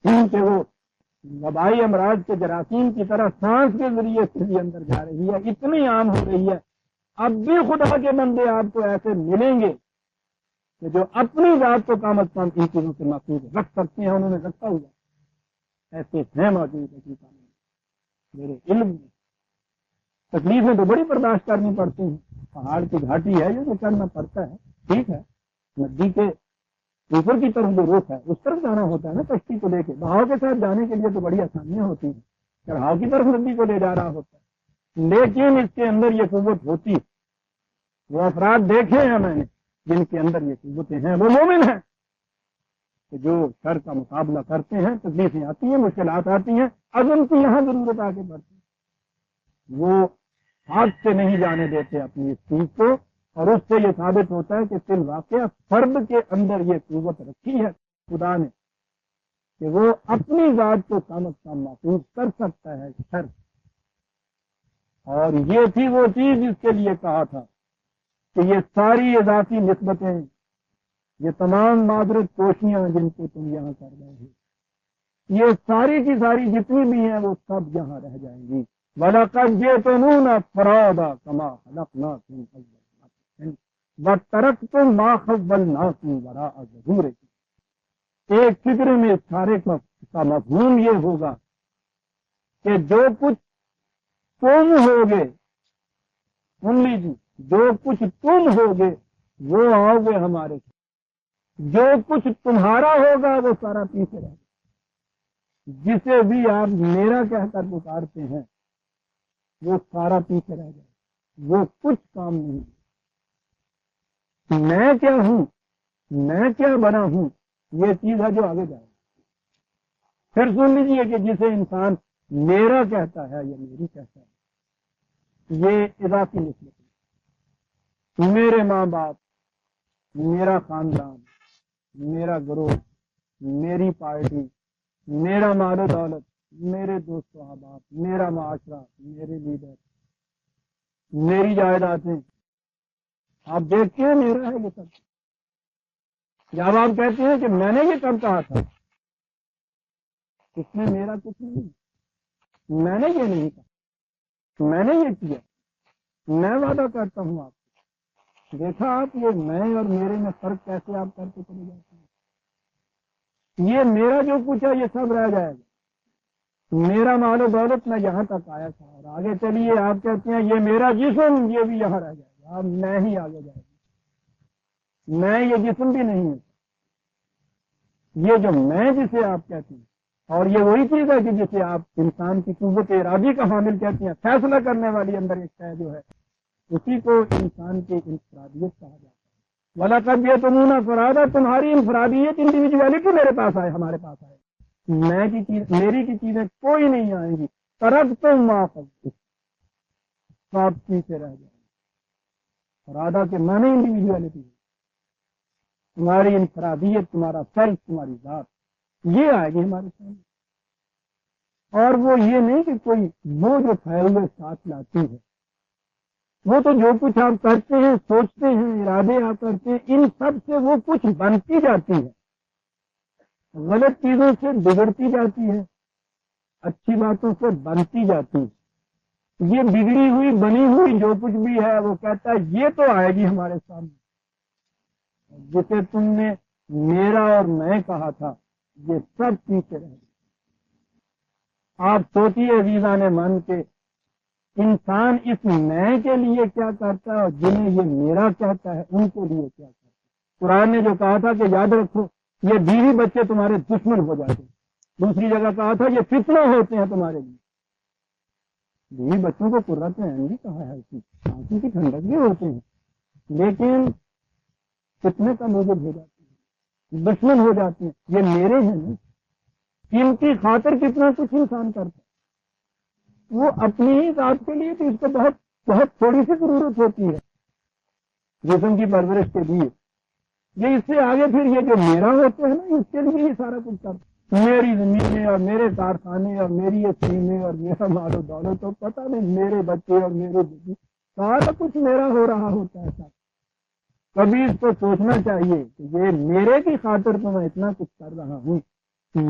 کہ وہ وبائی امراض کے جراثیم کی طرح سانس کے ذریعے سے بھی اندر جا رہی ہے, اتنی عام ہو رہی ہے. اب بھی خدا کے بندے آپ کو ایسے ملیں گے کہ جو اپنی ذات کو کم از کم ان چیزوں سے محفوظ رکھ سکتے ہیں, انہوں نے رکھا ہوا ایسے ہیں موجود ہے. میرے علم میں تکلیفیں تو بڑی برداشت کرنی پڑتی ہیں, پہاڑ کی گھاٹی ہے یہ تو کرنا پڑتا ہے, ٹھیک ہے. ندی کے اوپر کی طرف جو رخ ہے اس طرف جانا ہوتا ہے نا کشتی کو لے کے, بہاؤ کے ساتھ جانے کے لیے تو بڑی آسانیاں ہوتی ہیں, چڑھاؤ کی طرف ندی کو لے جا رہا ہوتا ہے. لیکن اس کے اندر یہ قوت ہوتی, وہ افراد دیکھے ہیں میں نے جن کے اندر یہ قوتیں ہیں, وہ مومن ہیں کہ جو شر کا مقابلہ کرتے ہیں. تکلیفیں آتی ہیں, مشکلات آتی ہیں, عزم کی یہاں ضرورت آگے بڑھتی ہے. وہ ہاتھ سے نہیں جانے دیتے اپنی اس چیز کو, اور اس سے یہ ثابت ہوتا ہے کہ فی الواقع فرد کے اندر یہ قوت رکھی ہے خدا نے کہ وہ اپنی ذات کو کم از کم محفوظ کر سکتا ہے شر. اور یہ تھی وہ چیز جس کے لیے کہا تھا کہ یہ ساری اضافی نسبتیں, یہ تمام معذرت کوشیاں جن کو تم یہاں کر رہے ہو, یہ ساری کی ساری جتنی بھی ہیں وہ سب یہاں رہ جائیں گی. وَلَقَدْ جِئْتُمُونَا فُرَادَىٰ كَمَا خَلَقْنَاكُمْ أَوَّلَ مَرَّةٍ وَتَرَكْتُم مَّا خَوَّلْنَاكُمْ وَرَاءَ ظُهُورِكُمْ. ایک فکر میں سارے کا مفہوم یہ ہوگا کہ جو کچھ تم ہوگے, سن لیجیے, جو کچھ تم ہوگے وہ آؤ گے ہمارے سے, جو کچھ تمہارا ہوگا وہ سارا پیچھے رہے گا. جسے بھی آپ میرا کہہ کر پکارتے ہیں وہ سارا پیچھے رہ جائے, وہ کچھ کام نہیں. میں کیا ہوں, میں کیا بنا ہوں, یہ چیز ہے جو آگے جائے. پھر سن لیجیے کہ جسے انسان میرا کہتا ہے یا میری کہتا ہے, یہ اضافی نسبت ہے. میرے ماں باپ, میرا خاندان, میرا گروہ, میری پارٹی, میرا مال و دولت, میرے دوست و احباب, میرا معاشرہ, میرے لیڈر, میری جائیدادیں, آپ دیکھتے ہیں میرا ہے یہ سب. جب آپ کہتے ہیں کہ میں نے یہ کب کہا تھا، اس میں میرا کچھ نہیں، میں نے یہ نہیں کہا، میں نے یہ کیا، میں وعدہ کرتا ہوں آپ سے۔ دیکھا آپ یہ میں اور میرے میں فرق کیسے آپ کرتے چلے جاتے ہیں۔ یہ میرا جو کچھ ہے یہ سب رہ جائے گا، میرا مال و دولت میں یہاں تک آیا تھا، اور آگے چلیے آپ کہتے ہیں یہ میرا جسم، یہ بھی یہاں رہ جائے گا، اب میں ہی آگے جائے گا، میں یہ جسم بھی نہیں ہے، یہ جو میں جسے آپ کہتے ہیں، اور یہ وہی چیز ہے کہ جسے آپ انسان کی قوت ارادی کا حامل کہتے ہیں، فیصلہ کرنے والی اندر ایک شے جو ہے، اسی کو انسان کی انفرادیت کہا جاتا ہے۔ وَلَقَدْ جِئْتُمُونَا فُرَادًا، تمہاری انفرادیت، انڈیویجویلٹی میرے پاس آئے، ہمارے پاس آئے، میں کی چیز، میری کی چیزیں کوئی نہیں آئیں گی، ترکتم ما فَضْلُ، آپ پیچھے رہ جائیں۔ فرادہ کے معنی انڈیویجویلٹی، تمہاری انفرادیت، تمہارا فرض، تمہاری ذات، یہ آئے گی ہمارے سامنے، اور وہ یہ نہیں کہ کوئی وہ جو پھیلے ساتھ لاتی ہے، وہ تو جو کچھ آپ کرتے ہیں، سوچتے ہیں، ارادے آپ کرتے ہیں، ان سب سے وہ کچھ بنتی جاتی ہے، غلط چیزوں سے بگڑتی جاتی ہے، اچھی باتوں سے بنتی جاتی ہے۔ یہ بگڑی ہوئی بنی ہوئی جو کچھ بھی ہے، وہ کہتا ہے یہ تو آئے گی ہمارے سامنے، جسے تم نے میرا اور میں کہا تھا، یہ سب پیچھے رہ گئے۔ آپ سوچیے عزیزان من کے انسان اس میں کے لیے کیا کرتا ہے، اور جنہیں یہ میرا کہتا ہے ان کے لیے کیا کرتا ہے۔ قرآن نے جو کہا تھا کہ یاد رکھو یہ بیوی بچے تمہارے دشمن ہو جاتے ہیں، دوسری جگہ کہا تھا یہ فتنہ ہوتے ہیں تمہارے لیے۔ بیوی بچوں کو قرۃ عین بھی کہا ہے، آنکھوں کی ٹھنڈک بھی ہوتے ہیں، لیکن فتنے کا موجب ہو جاتے ہیں، دشمن ہو جاتے ہیں۔ یہ میرے ہیں نا، ان کی خاطر کتنا کچھ انسان کرتا ہے، وہ اپنی ہی ذات کے لیے تو اس کو بہت بہت تھوڑی سی ضرورت ہوتی ہے جسم کی پرورش کے لیے، یہ اس سے آگے پھر یہ جو میرا ہوتے ہیں نا، اس کے لیے یہ سارا کچھ کرتا ہے۔ میری زمینیں اور میرے کارخانے اور میری اسکیمیں اور میرا مال و دولت، تو پتہ نہیں میرے بچے اور میرے بیٹی، سارا کچھ میرا ہو رہا ہوتا ہے۔ کبھی اس کو سوچنا چاہیے کہ یہ میرے کی خاطر تو میں اتنا کچھ کر رہا ہوں،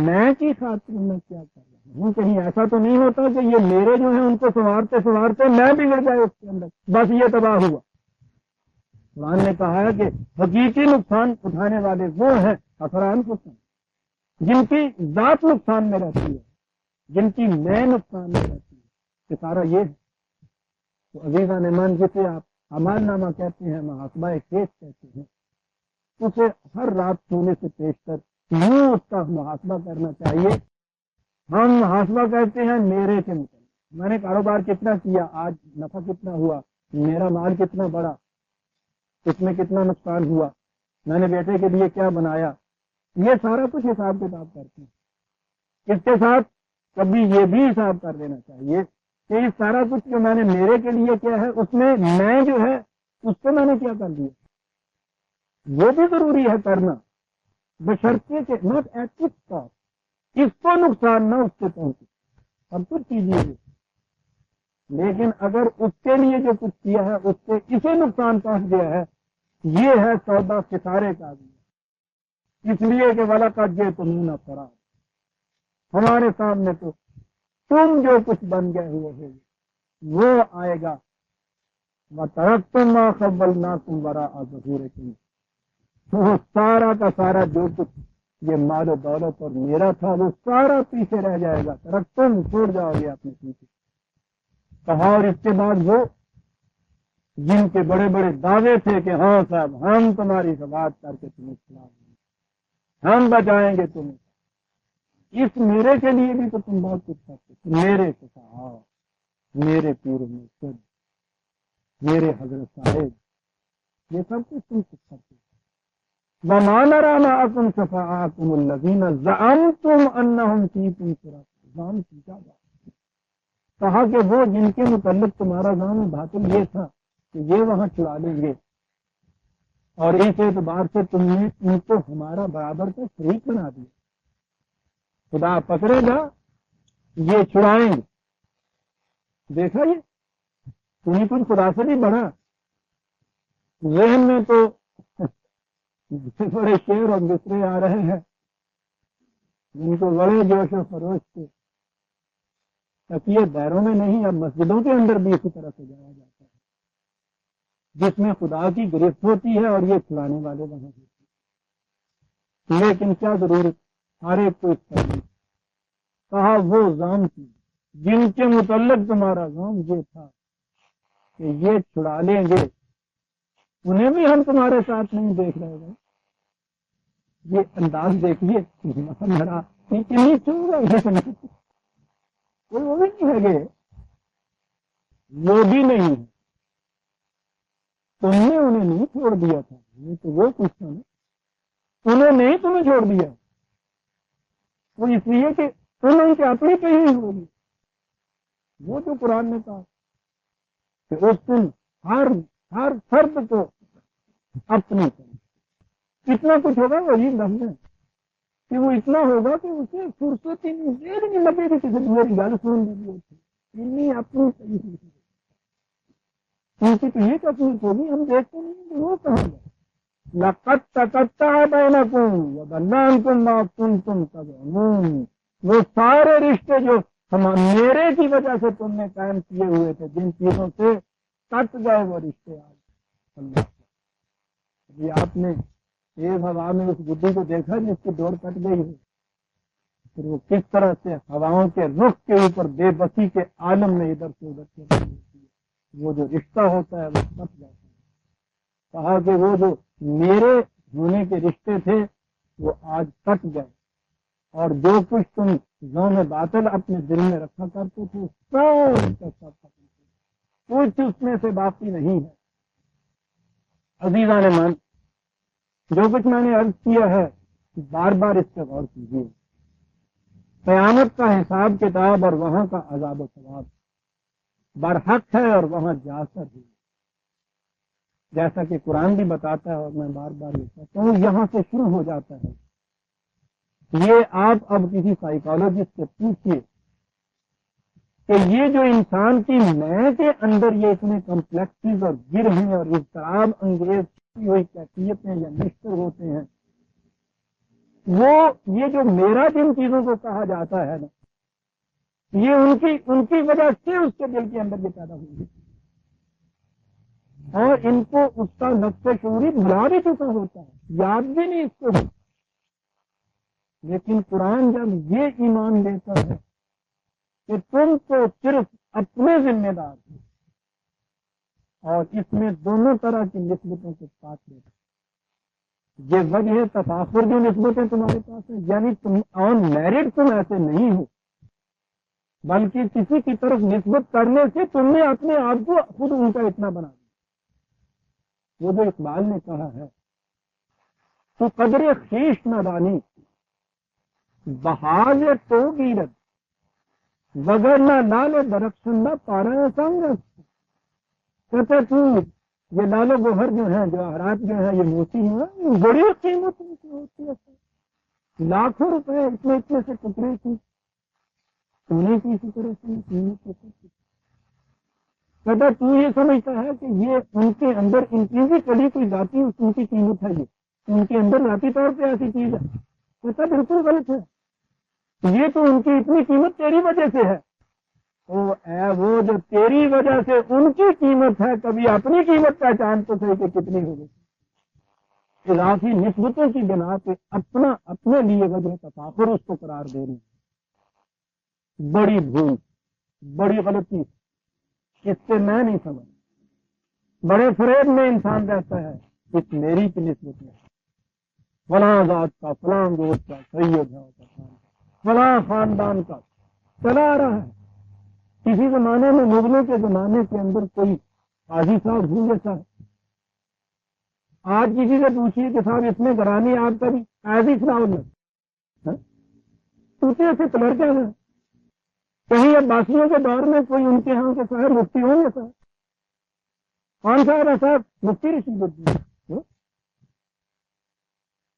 میں کی خاطر میں کیا کر رہا ہوں۔ کہیں ایسا تو نہیں ہوتا کہ یہ میرے جو ہیں ان کو سنوارتے سنوارتے میں بگڑ جائے اس کے اندر، بس یہ تباہ ہوا۔ قرآن نے کہا ہے کہ حقیقی نقصان اٹھانے والے وہ ہیں افراد کو، جن کی ذات نقصان میں رہتی ہے، جن کی میں نقصان میں رہتی ہے، کہ سارا یہ ہے۔ تو عزیزان من، جسے آپ اعمال نامہ کہتے ہیں، محاسبہ کیس کہتے ہیں، اسے ہر رات سونے سے پیشتر یوں اس کا محاسبہ کرنا چاہیے۔ ہم محاسبہ کرتے ہیں میرے کے مطابق، میں نے کاروبار کتنا کیا، آج نفع کتنا ہوا، میرا مال کتنا بڑا، اس میں کتنا نقصان ہوا، میں نے بیٹے کے لیے کیا بنایا، یہ سارا کچھ حساب کتاب کرتے ہیں۔ اس کے ساتھ کبھی یہ بھی حساب کر لینا چاہیے کہ یہ سارا کچھ جو میں نے میرے کے لیے کیا ہے، اس میں میں جو ہے اس کو میں نے کیا کر دیا، وہ بھی ضروری ہے کرنا، بشرطے کہ ناٹ ایٹ اٹس کاسٹ، اس کو نقصان نہ اس سے پہنچے، سب کچھ کیجیے، لیکن اگر اس کے لیے جو کچھ کیا ہے اس سے اسے نقصان پہنچ گیا ہے، یہ ہے سودا خسارے کا بھی۔ اس لیے کہ وَلَقَدْ جِئْتُمُونَا فُرَادًا، ہمارے سامنے تو تم جو کچھ بن گئے ہوئے ہو وہ آئے گا۔ وَتَرَكْتُم مَّا خَوَّلْنَاكُمْ وَرَاءَ ظُهُورِكُمْ، وہ سارا کا سارا جو کچھ یہ مال و دولت اور میرا تھا وہ سارا پیچھے رہ جائے گا، ترکتم، چھوڑ جاؤ گے اپنے پیچھے۔ کہا اور اس کے بعد وہ جن کے بڑے بڑے دعوے تھے کہ ہاں صاحب ہم تمہاری سبات کر کے تمہیں کھلا دیں گے، ہم بچائیں گے تمہیں، اس میرے کے لیے بھی تو تم بہت کچھ کرتے تھے، میرے صحابہ، میرے پیر مرشد، میرے حضرت صاحب، یہ سب کچھ تم کچھ کرتے تھے۔ وَمَا نَرَىٰ مَعَكُمْ شُفَعَاءَكُمُ الَّذِينَ زَعَمْتُمْ أَنَّهُمْ فِيكُمْ شُرَكَاءُ، زعم کی کیا بات؟ کہا کہ وہ جن کے متعلق تمہارا زعم باطل یہ تھا کہ یہ وہاں چڑا لیں گے، اور اس اعتبار سے تم نے ان کو ہمارا برابر کا شریک بنا دیا، خدا پکڑے گا یہ چھڑائیں گے۔ دیکھا یہ تمہیں کچھ خدا سے بھی بڑھا، ذہن میں تو بڑے شعر اور مصرے آ رہے ہیں جن کو بڑے جوش و خروش سے تکیے دیروں میں نہیں، اب مسجدوں کے اندر بھی اسی طرح سے جایا جاتا ہے، جس میں خدا کی گرفت ہوتی ہے اور یہ کھلانے والے وہاں ہوتے ہیں۔ لیکن کیا ضرورت ہر ایک کو اس کا کہا وہ زام کی جن کے متعلق تمہارا زام یہ تھا کہ یہ چھڑا لیں گے، انہیں بھی ہم تمہارے ساتھ نہیں دیکھ رہے ہیں۔ یہ انداز دیکھیے میرا کتنی چون گا، کوئی وہ بھی نہیں ہے گے، وہ بھی نہیں ہے، تم نے انہیں نہیں چھوڑ دیا تھا، یہ تو وہ کچھ تھا نا، انہوں نے تمہیں چھوڑ دیا، وہ اس لیے کہ تم ان کے اپنی پہ ہی ہوگی۔ وہ جو قرآن نے کہا کہ اس دن ہر فرد کو اپنی پہ اتنا کچھ ہوگا، وہی لفظ ہے کہ وہ اتنا ہوگا کہ اسے فرصت ہی نہیں لگے گی کہ میری گل سن لی اپنی صحیح ان کی تو یہ تکلیف ہوگی، ہم دیکھتے نہیں کہ وہ کہاں گئے۔ لقد تقطع بینکم وضل عنکم ما کنتم تزعمون، وہ سارے رشتے جو میرے کی وجہ سے تم نے قائم کیے ہوئے تھے، جن چیزوں سے کٹ گئے وہ رشتے آج اللہ۔ یہ آپ نے ایک ہوا میں اس گڈی کو دیکھا جس کی ڈور کٹ گئی ہے، پھر وہ کس طرح سے ہواؤں کے رخ کے اوپر بے بسی کے عالم میں ادھر سے ادھر سے ہوتی ہے، وہ جو رشتہ ہوتا ہے وہ کٹ جاتا ہے۔ کہا کہ وہ جو میرے ہونے کے رشتے تھے وہ آج کٹ گئے، اور جو کچھ تم ذوم باطل اپنے دل میں رکھا کرتے تھے سب ختم، کچھ اس میں سے باقی نہیں ہے۔ عزیزان مان، جو کچھ میں نے عرض کیا ہے بار بار اس پہ غور کیجیے۔ قیامت کا حساب کتاب اور وہاں کا عذاب و ثواب برحق ہے، اور وہاں جا کر بھی جیسا کہ قرآن بھی بتاتا ہے، اور میں بار بار یہ کہتا ہوں یہاں سے شروع ہو جاتا ہے۔ یہ آپ اب کسی سائیکالوجسٹ سے پوچھیے کہ یہ جو انسان کی میں کے اندر یہ اتنے کمپلیکسز اور گر ہیں اور اضطراب انگیز ہوئی کیفیتیں یا مشتر ہوتے ہیں، وہ یہ جو میرا جن چیزوں کو کہا جاتا ہے نا، یہ ان کی وجہ سے اس کے دل کے اندر یہ پیدا ہوئی، اور ان کو اس کا نفس شعوری بھلا بھی چکا ہوتا ہے، یاد بھی نہیں اس کو۔ لیکن قرآن جب یہ ایمان دیتا ہے کہ تم تو صرف اپنے ذمہ دار ہو، اور اس میں دونوں طرح کی نسبتوں کے ساتھ دیتا ہے، یہ وجہ تفاخر جو نسبتیں تمہارے پاس ہیں، یعنی تم آن میرٹ تم ایسے نہیں ہو، بلکہ کسی کی طرف نسبت کرنے سے تم نے اپنے آپ کو خود ان کا اتنا بنا دیا۔ وہ جو اقبال نے کہا ہے تو قدر خیش نہ دانی بہاج تو گیرت وگر نہ لال درخشن نہ پارا سنگ، کہتے تو یہ لال و گوہر جو ہیں، جواہرات جو ہیں، یہ موتی ہیں، بڑی قیمت ان کی ہوتی ہے، لاکھوں روپے اتنے اتنے سے ٹکڑے کی سونے کی اسی طرح سے قیمت ہوتی ہے۔ کہتا تو یہ سمجھتا ہے کہ یہ ان کے اندر انٹرنسکلی کوئی ذاتی ان کی قیمت ہے، یہ ان کے اندر ذاتی طور پہ ایسی چیز ہے، کہتا بالکل غلط ہے، یہ تو ان کی اتنی قیمت تیری وجہ سے ہے۔ وہ جو تیری وجہ سے ان کی قیمت ہے، کبھی اپنی قیمت پہچان تو صحیح کہ کتنی ہوگی۔ اضافی نسبتوں کی بنا پہ اپنے لیے وجہ تفاخر اس کو قرار دے رہی ہے، بڑی بھول، بڑی غلطی، اس سے میں نہیں سمجھ، بڑے فریب میں انسان رہتا ہے اس میری کی نسبت میں، فلاں ذات کا، فلاں گوشت کا، سید ہے، فلاں خاندان کا چلا رہا ہے۔ کسی زمانے میں مغلوں کے زمانے کے اندر کوئی قاضی صاحب ہوں جیسا ہے، آج کسی سے پوچھیے کہ صاحب اس میں گرانی آپ کا بھی قاضی صاحب پوچھے سے کلر کیا ہے، کہیں عباسیوں کے دور میں کوئی ان کے یہاں کے شہر مفتی ہوں گے صاحب، کون صاحب ہے صاحب مفتی رشید الدین،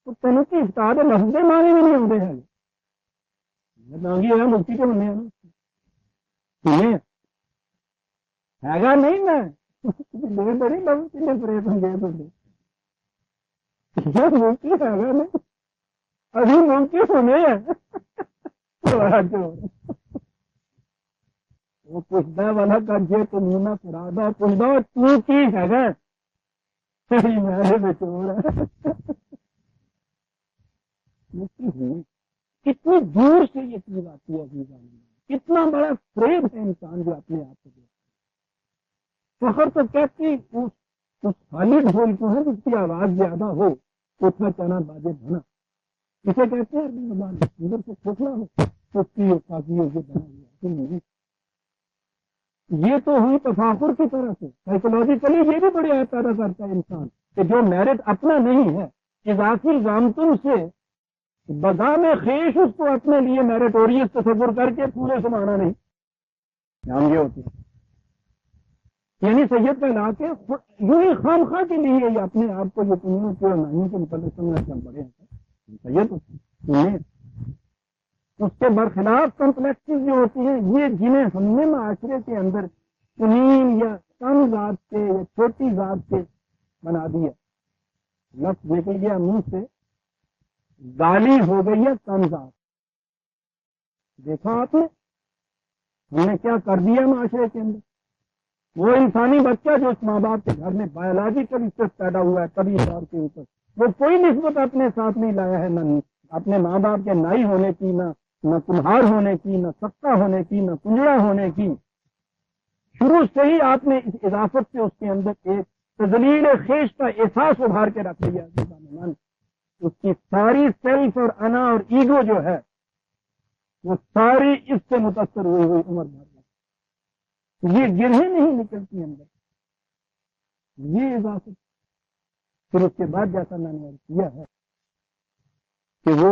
تو تینوں کی استاد لفظ معنی بھی نہیں ہوتے ہیں، مفتی کے بننے ہے گا نہیں، میں بڑی بڑی لفظ فریب ہوں گے یہ ممکن ہے اگر نہیں ابھی ممکن ہونے ہے وہ پوچھتا والا کا جے تو منہ پرادا پوچھتا تو کی ہے گا میرے بچور ہے کتنی دور سے یہ چیز آتی ہے کتنا بڑا فریب ہے انسان جو اپنے آپ کو دیکھتا ہے فخر تو کہتی اس خالد ڈھول کو ہے جس کی آواز زیادہ ہو اتنا چنا بازے بنا اسے کہتے ہیں اندر سے کھوکھلا ہو اس کی کافی بنا ہوا یہ تو ہوئی تفاخر کی طرح سے سائیکولوجیکلی یہ بھی بڑی عیب پیدا کرتا ہے انسان کہ جو میرٹ اپنا نہیں ہے اضافی ضامطن سے بدام خیش اس کو اپنے لیے میریٹوریس تصور کر کے پورے سمانا نہیں نام یہ ہوتی ہے یعنی سید کا لا کے یوں ہی خام خواہ کے لیے یہ اپنے آپ کو یقینی کے نہیں کے متعلق سمجھنا چل پڑے ہیں سید اس کے برخلاف کمپلیکسز جو ہوتی ہیں یہ جنہیں ہم نے معاشرے کے اندر سنین یا کم ذات سے یا چھوٹی ذات سے بنا دیا لفظ نکل گیا منہ سے گالی ہو گئی ہے کم ذات دیکھا آپ نے ہم نے کیا کر دیا معاشرے کے اندر وہ انسانی بچہ جو اس ماں باپ کے گھر میں بایولوجیکل اسٹیپ پیدا ہوا ہے کبھی طور کے اوپر وہ کوئی نسبت اپنے ساتھ نہیں لایا ہے نہ اپنے ماں باپ کے نائی ہونے کی نہ کمہار ہونے کی نہ سکا ہونے کی نہ کنجڑا ہونے کی شروع سے ہی آپ نے اس اضافت سے اس کے اندر ایک تذلیل خیش کا احساس ابھار کے رکھ لیا اس کی ساری سیلف اور انا اور ایگو جو ہے وہ ساری اس سے متاثر ہوئی عمر بھر یہ گرہیں نہیں نکلتی اندر یہ اضافت پھر اس کے بعد جیسا میں نے کیا ہے کہ وہ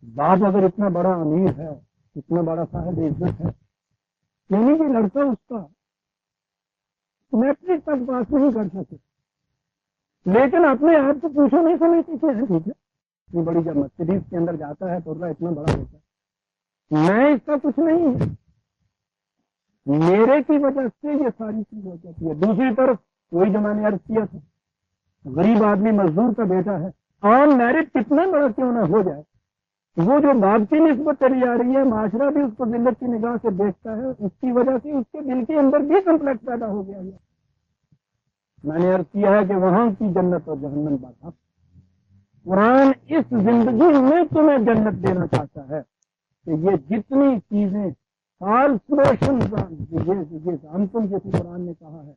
باپ اگر اتنا بڑا امیر ہے اتنا بڑا صاحب عزت ہے یعنی کہ لڑکا اس کا میٹرک تک پاس نہیں کر سکے لیکن اپنے آپ کو پوچھو نہیں سمجھتی تھی ٹھیک ہے اتنی بڑی جب مرسیڈیز کے اندر جاتا ہے تو اتنا بڑا ہوتا ہے میں اس کا کچھ نہیں ہے میرے کی وجہ سے یہ ساری چیز ہو جاتی ہے دوسری طرف وہی جو میں نے عرض کیا تھا غریب آدمی مزدور کا بیٹا ہے آن میرٹ کتنا بڑا کیوں نہ ہو جائے وہ جو باپ کی نسبت چلی آ رہی ہے معاشرہ بھی اس کو ذلت کی نگاہ سے دیکھتا ہے اس کی وجہ سے اس کے دل کے اندر بھی کمپلیکس پیدا ہو گیا ہے میں نے عرض کیا ہے کہ وہاں کی جنت اور جہنم بات قرآن اس زندگی میں تمہیں جنت دینا چاہتا ہے کہ یہ جتنی چیزیں جیسے قرآن نے کہا ہے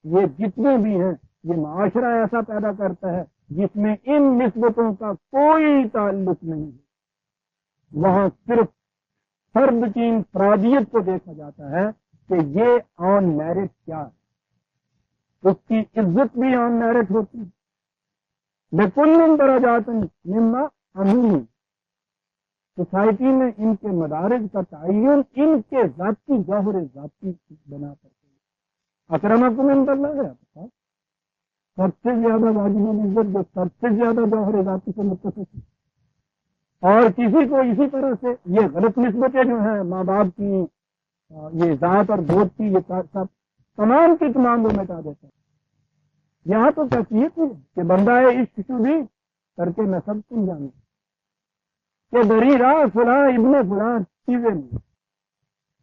یہ جتنے بھی ہیں یہ معاشرہ ایسا پیدا کرتا ہے جس میں ان نسبتوں کا کوئی تعلق نہیں ہے وہاں صرف فرد کی انفرادیت کو دیکھا جاتا ہے کہ یہ آن میرٹ کیا ہے اس کی عزت بھی آن میرٹ ہوتی ہے بکل درجات مما امین سوسائٹی میں ان کے مدارج کا تعین ان کے ذاتی جوہر ذاتی بنا کرتے اکرمکم عند اللہ ہے سب سے زیادہ واجب العزت جو سب سے زیادہ جوہر ذاتی سے متصف ہے اور کسی کو اسی طرح سے یہ غلط نسبتیں جو ہیں ماں باپ کی یہ ذات اور بود کی یہ سب تمام کی تمام وہ مٹا دیتا ہے یہاں تو کیفیت ہے کہ بندہ ہے عشق بھی کر کے میں سب تم جانوں کہ بری راہ فلاں ابن فلاں چیزیں نہیں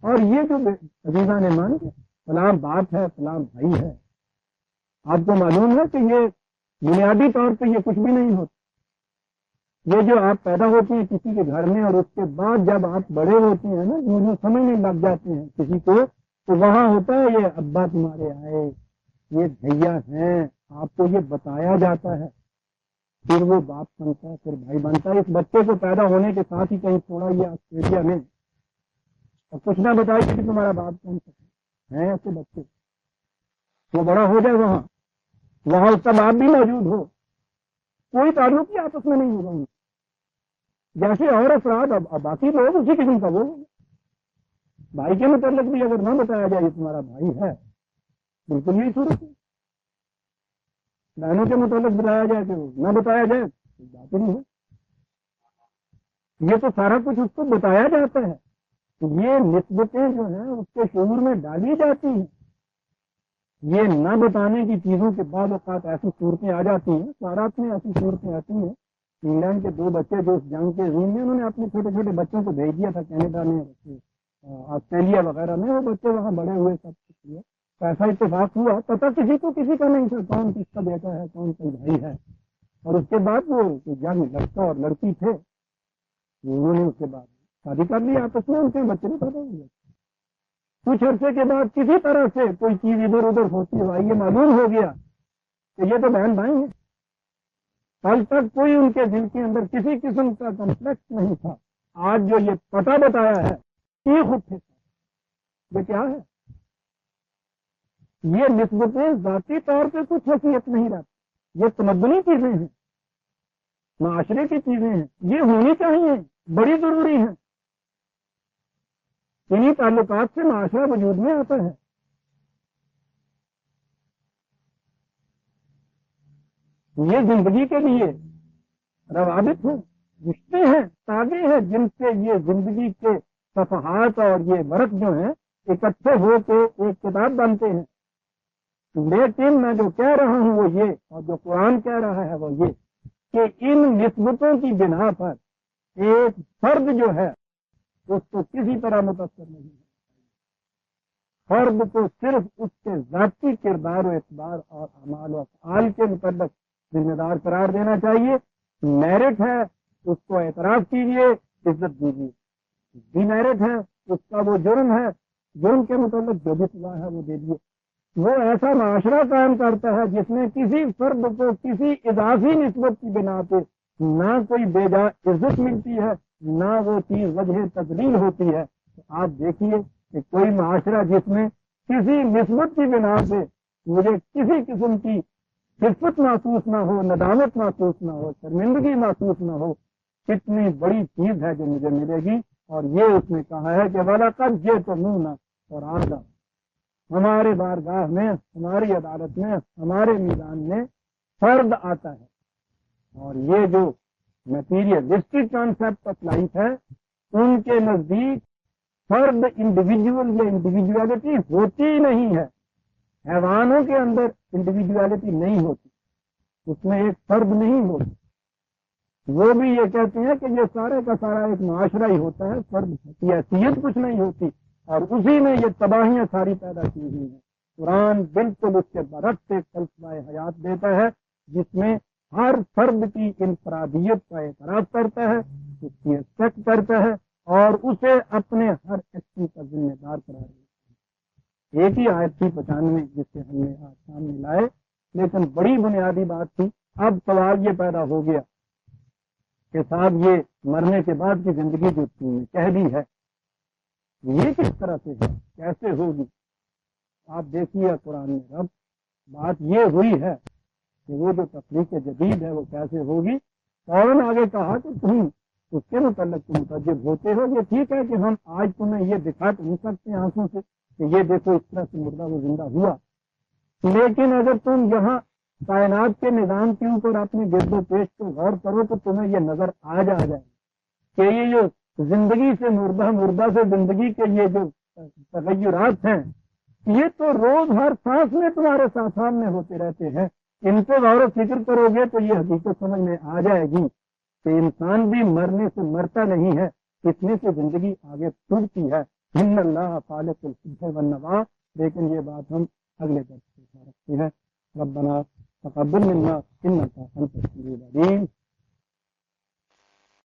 اور یہ جو عزیزہ نے مان کے فلاں باپ ہے فلاں بھائی ہے آپ کو معلوم ہے کہ یہ بنیادی طور پہ یہ کچھ بھی نہیں ہوتا یہ جو آپ پیدا ہوتے ہیں کسی کے گھر میں اور اس کے بعد جب آپ بڑے ہوتے ہیں نا جو سمجھنے لگ جاتے ہیں کسی کو تو وہاں ہوتا ہے یہ ابا تمہارے آئے یہ بھیا ہیں آپ کو یہ بتایا جاتا ہے پھر وہ باپ بنتا ہے پھر بھائی بنتا ہے اس بچے کو پیدا ہونے کے ساتھ ہی کہیں تھوڑا یہ آسٹریلیا میں اور کچھ نہ بتائے کہ تمہارا باپ کون سا ہے ایسے بچے وہ بڑا ہو جائے وہاں اس کا باپ بھی موجود ہو کوئی تعلق ہی آپس میں نہیں ہوگا جیسے اور افراد اب باقی لوگ اسی قسم کا وہ بھائی کے متعلق بھی اگر نہ بتایا جائے یہ تمہارا بھائی ہے بالکل یہی صورت ہے بہنوں کے متعلق بتایا جائے کہ نہ بتایا جائے بات نہیں ہے یہ تو سارا کچھ اس کو بتایا جاتا ہے یہ نسبتیں جو ہیں اس کے شعور میں ڈالی جاتی ہیں یہ نہ بتانے کی چیزوں کے بعد اوقات ایسی صورتیں آ جاتی ہیں، سارات میں ایسی صورتیں آتی ہیں۔ انگلینڈ کے 2 بچے جو اس جنگ کے عظیم میں، انہوں نے اپنے چھوٹے چھوٹے بچوں کو بھیج دیا تھا کینیڈا میں، آسٹریلیا وغیرہ میں، وہ بچے وہاں بڑے ہوئے سب کچھ ہوئے، ایسا اتفاق ہوا، پتہ کسی کو کسی کا نہیں تھا کون کس کا بیٹا ہے کون کا بھائی ہے۔ اور اس کے بعد وہ جنگ لڑکا اور لڑکی تھے، انہوں نے اس کے بعد شادی کر لی آپس میں، ان کے بچے نہیں پیدا ہوئے۔ کچھ عرصے کے بعد کسی طرح سے کوئی چیز ادھر ادھر ہوتی ہوئی یہ معلوم ہو گیا کہ یہ تو بہن بھائی ہیں۔ کل تک کوئی ان کے دل کے اندر کسی قسم کا کمپلیکس نہیں تھا، آج جو یہ پتہ بتایا ہے چیخ اٹھے، یہ کیا ہے؟ یہ نسبتیں ذاتی طور پہ کچھ حیثیت نہیں رہتی، یہ تمدنی چیزیں ہیں، معاشرے کی چیزیں ہیں، یہ ہونی چاہیے، بڑی ضروری ہیں۔ انہی تعلقات سے معاشرہ وجود میں آتا ہے۔ یہ زندگی کے لیے روابط ہیں، رشتے ہیں، تاغے ہیں، جن سے یہ زندگی کے صفحات اور یہ ورق جو ہیں اکٹھے ہو کے ایک کتاب بنتے ہیں۔ لیکن میں جو کہہ رہا ہوں وہ یہ، اور جو قرآن کہہ رہا ہے وہ یہ، کہ ان نسبتوں کی بنا پر ایک فرد جو ہے اس کو کسی طرح متاثر نہیں ہے۔ فرد کو صرف اس کے ذاتی کردار و اعتبار اور اعمال و افعال کے متعلق ذمہ دار قرار دینا چاہیے۔ میرٹ ہے اس کو اعتراف کیجیے، عزت دیجیے، ڈی میرٹ ہے اس کا وہ جرم ہے، جرم کے متعلق جو بھی سزا ہے وہ دے دیے۔ وہ ایسا معاشرہ قائم کرتا ہے جس میں کسی فرد کو کسی اضافی نسبت کی بنا پہ نہ کوئی بے جا عزت ملتی ہے، نہ وہ چیز وجہ تذلیل ہوتی ہے۔ تو آپ دیکھیے کہ کوئی معاشرہ جس میں کسی نسبت کی بنا پہ مجھے کسی قسم کی خفت محسوس نہ ہو، ندامت محسوس نہ ہو، شرمندگی محسوس نہ ہو، کتنی بڑی چیز ہے جو مجھے ملے گی۔ اور یہ اس نے کہا ہے کہ وَلَقَدْ جِئْتُمُونَا فُرَادَىٰ، ہمارے بارگاہ میں، ہماری عدالت میں، ہمارے میدان میں فرد آتا ہے۔ اور یہ جو میٹیریلسٹک کانسیپٹ آف لائف ہے، ان کے نزدیک فرد انڈیویجول یا انڈیویجولیٹی ہوتی ہی نہیں ہے۔ حیوانوں کے اندر انڈیویجولیٹی نہیں ہوتی، اس میں ایک فرد نہیں ہوتا۔ وہ بھی یہ کہتے ہیں کہ یہ سارے کا سارا ایک معاشرہ ہی ہوتا ہے، فرد کی حیثیت کچھ نہیں ہوتی، اور اسی میں یہ تباہیاں ساری پیدا کی ہوئی ہیں۔ قرآن بالکل اس کے برعکس ایک فلسفہ حیات دیتا ہے جس میں ہر فرد کی انفرادیت کا اعتراف کرتا ہے، اس کی رسپیکٹ کرتا ہے، اور اسے اپنے ہر ایکشن کا ذمہ دار قرار دیتا ہے۔ ایک ہی آیت تھی 95 جس سے ہم نے آج سامنے لائے، لیکن بڑی بنیادی بات تھی۔ اب سوال یہ پیدا ہو گیا کہ صاحب یہ مرنے کے بعد کی زندگی جو تم نے کہہ دی ہے یہ کس طرح سے ہے، کیسے ہوگی؟ آپ دیکھیے قرآن میں رب بات یہ ہوئی ہے کہ وہ جو تخلیق جدید ہے وہ کیسے ہوگی۔ فوراً آگے کہا کہ تم اس کے متعلق متعجب ہوتے ہو، یہ ٹھیک ہے کہ ہم آج تمہیں یہ دکھا تو نہیں سکتے آنکھوں سے کہ یہ دیکھو اس طرح سے مردہ وہ زندہ ہوا، لیکن اگر تم یہاں کائنات کے نظام کے اوپر اپنے گرد و پیش کو غور کرو تو تمہیں یہ نظر آ جائے کہ یہ جو زندگی سے مردہ، مردہ سے زندگی کے یہ جو تغیرات ہیں یہ تو روز ہر سانس میں تمہارے سامنے ہوتے رہتے ہیں۔ ان کو غور و فکر کرو گے تو یہ حقیقت سمجھ میں آ جائے گی کہ انسان بھی مرنے سے مرتا نہیں ہے، اس میں سے زندگی آگے ٹوٹتی ہے۔ ان اللہ خالق الصبح والنوار، لیکن یہ بات ہم اگلے درس میں رکھتے ہیں۔ ربنا تقبل منا انک انت السمیع العلیم۔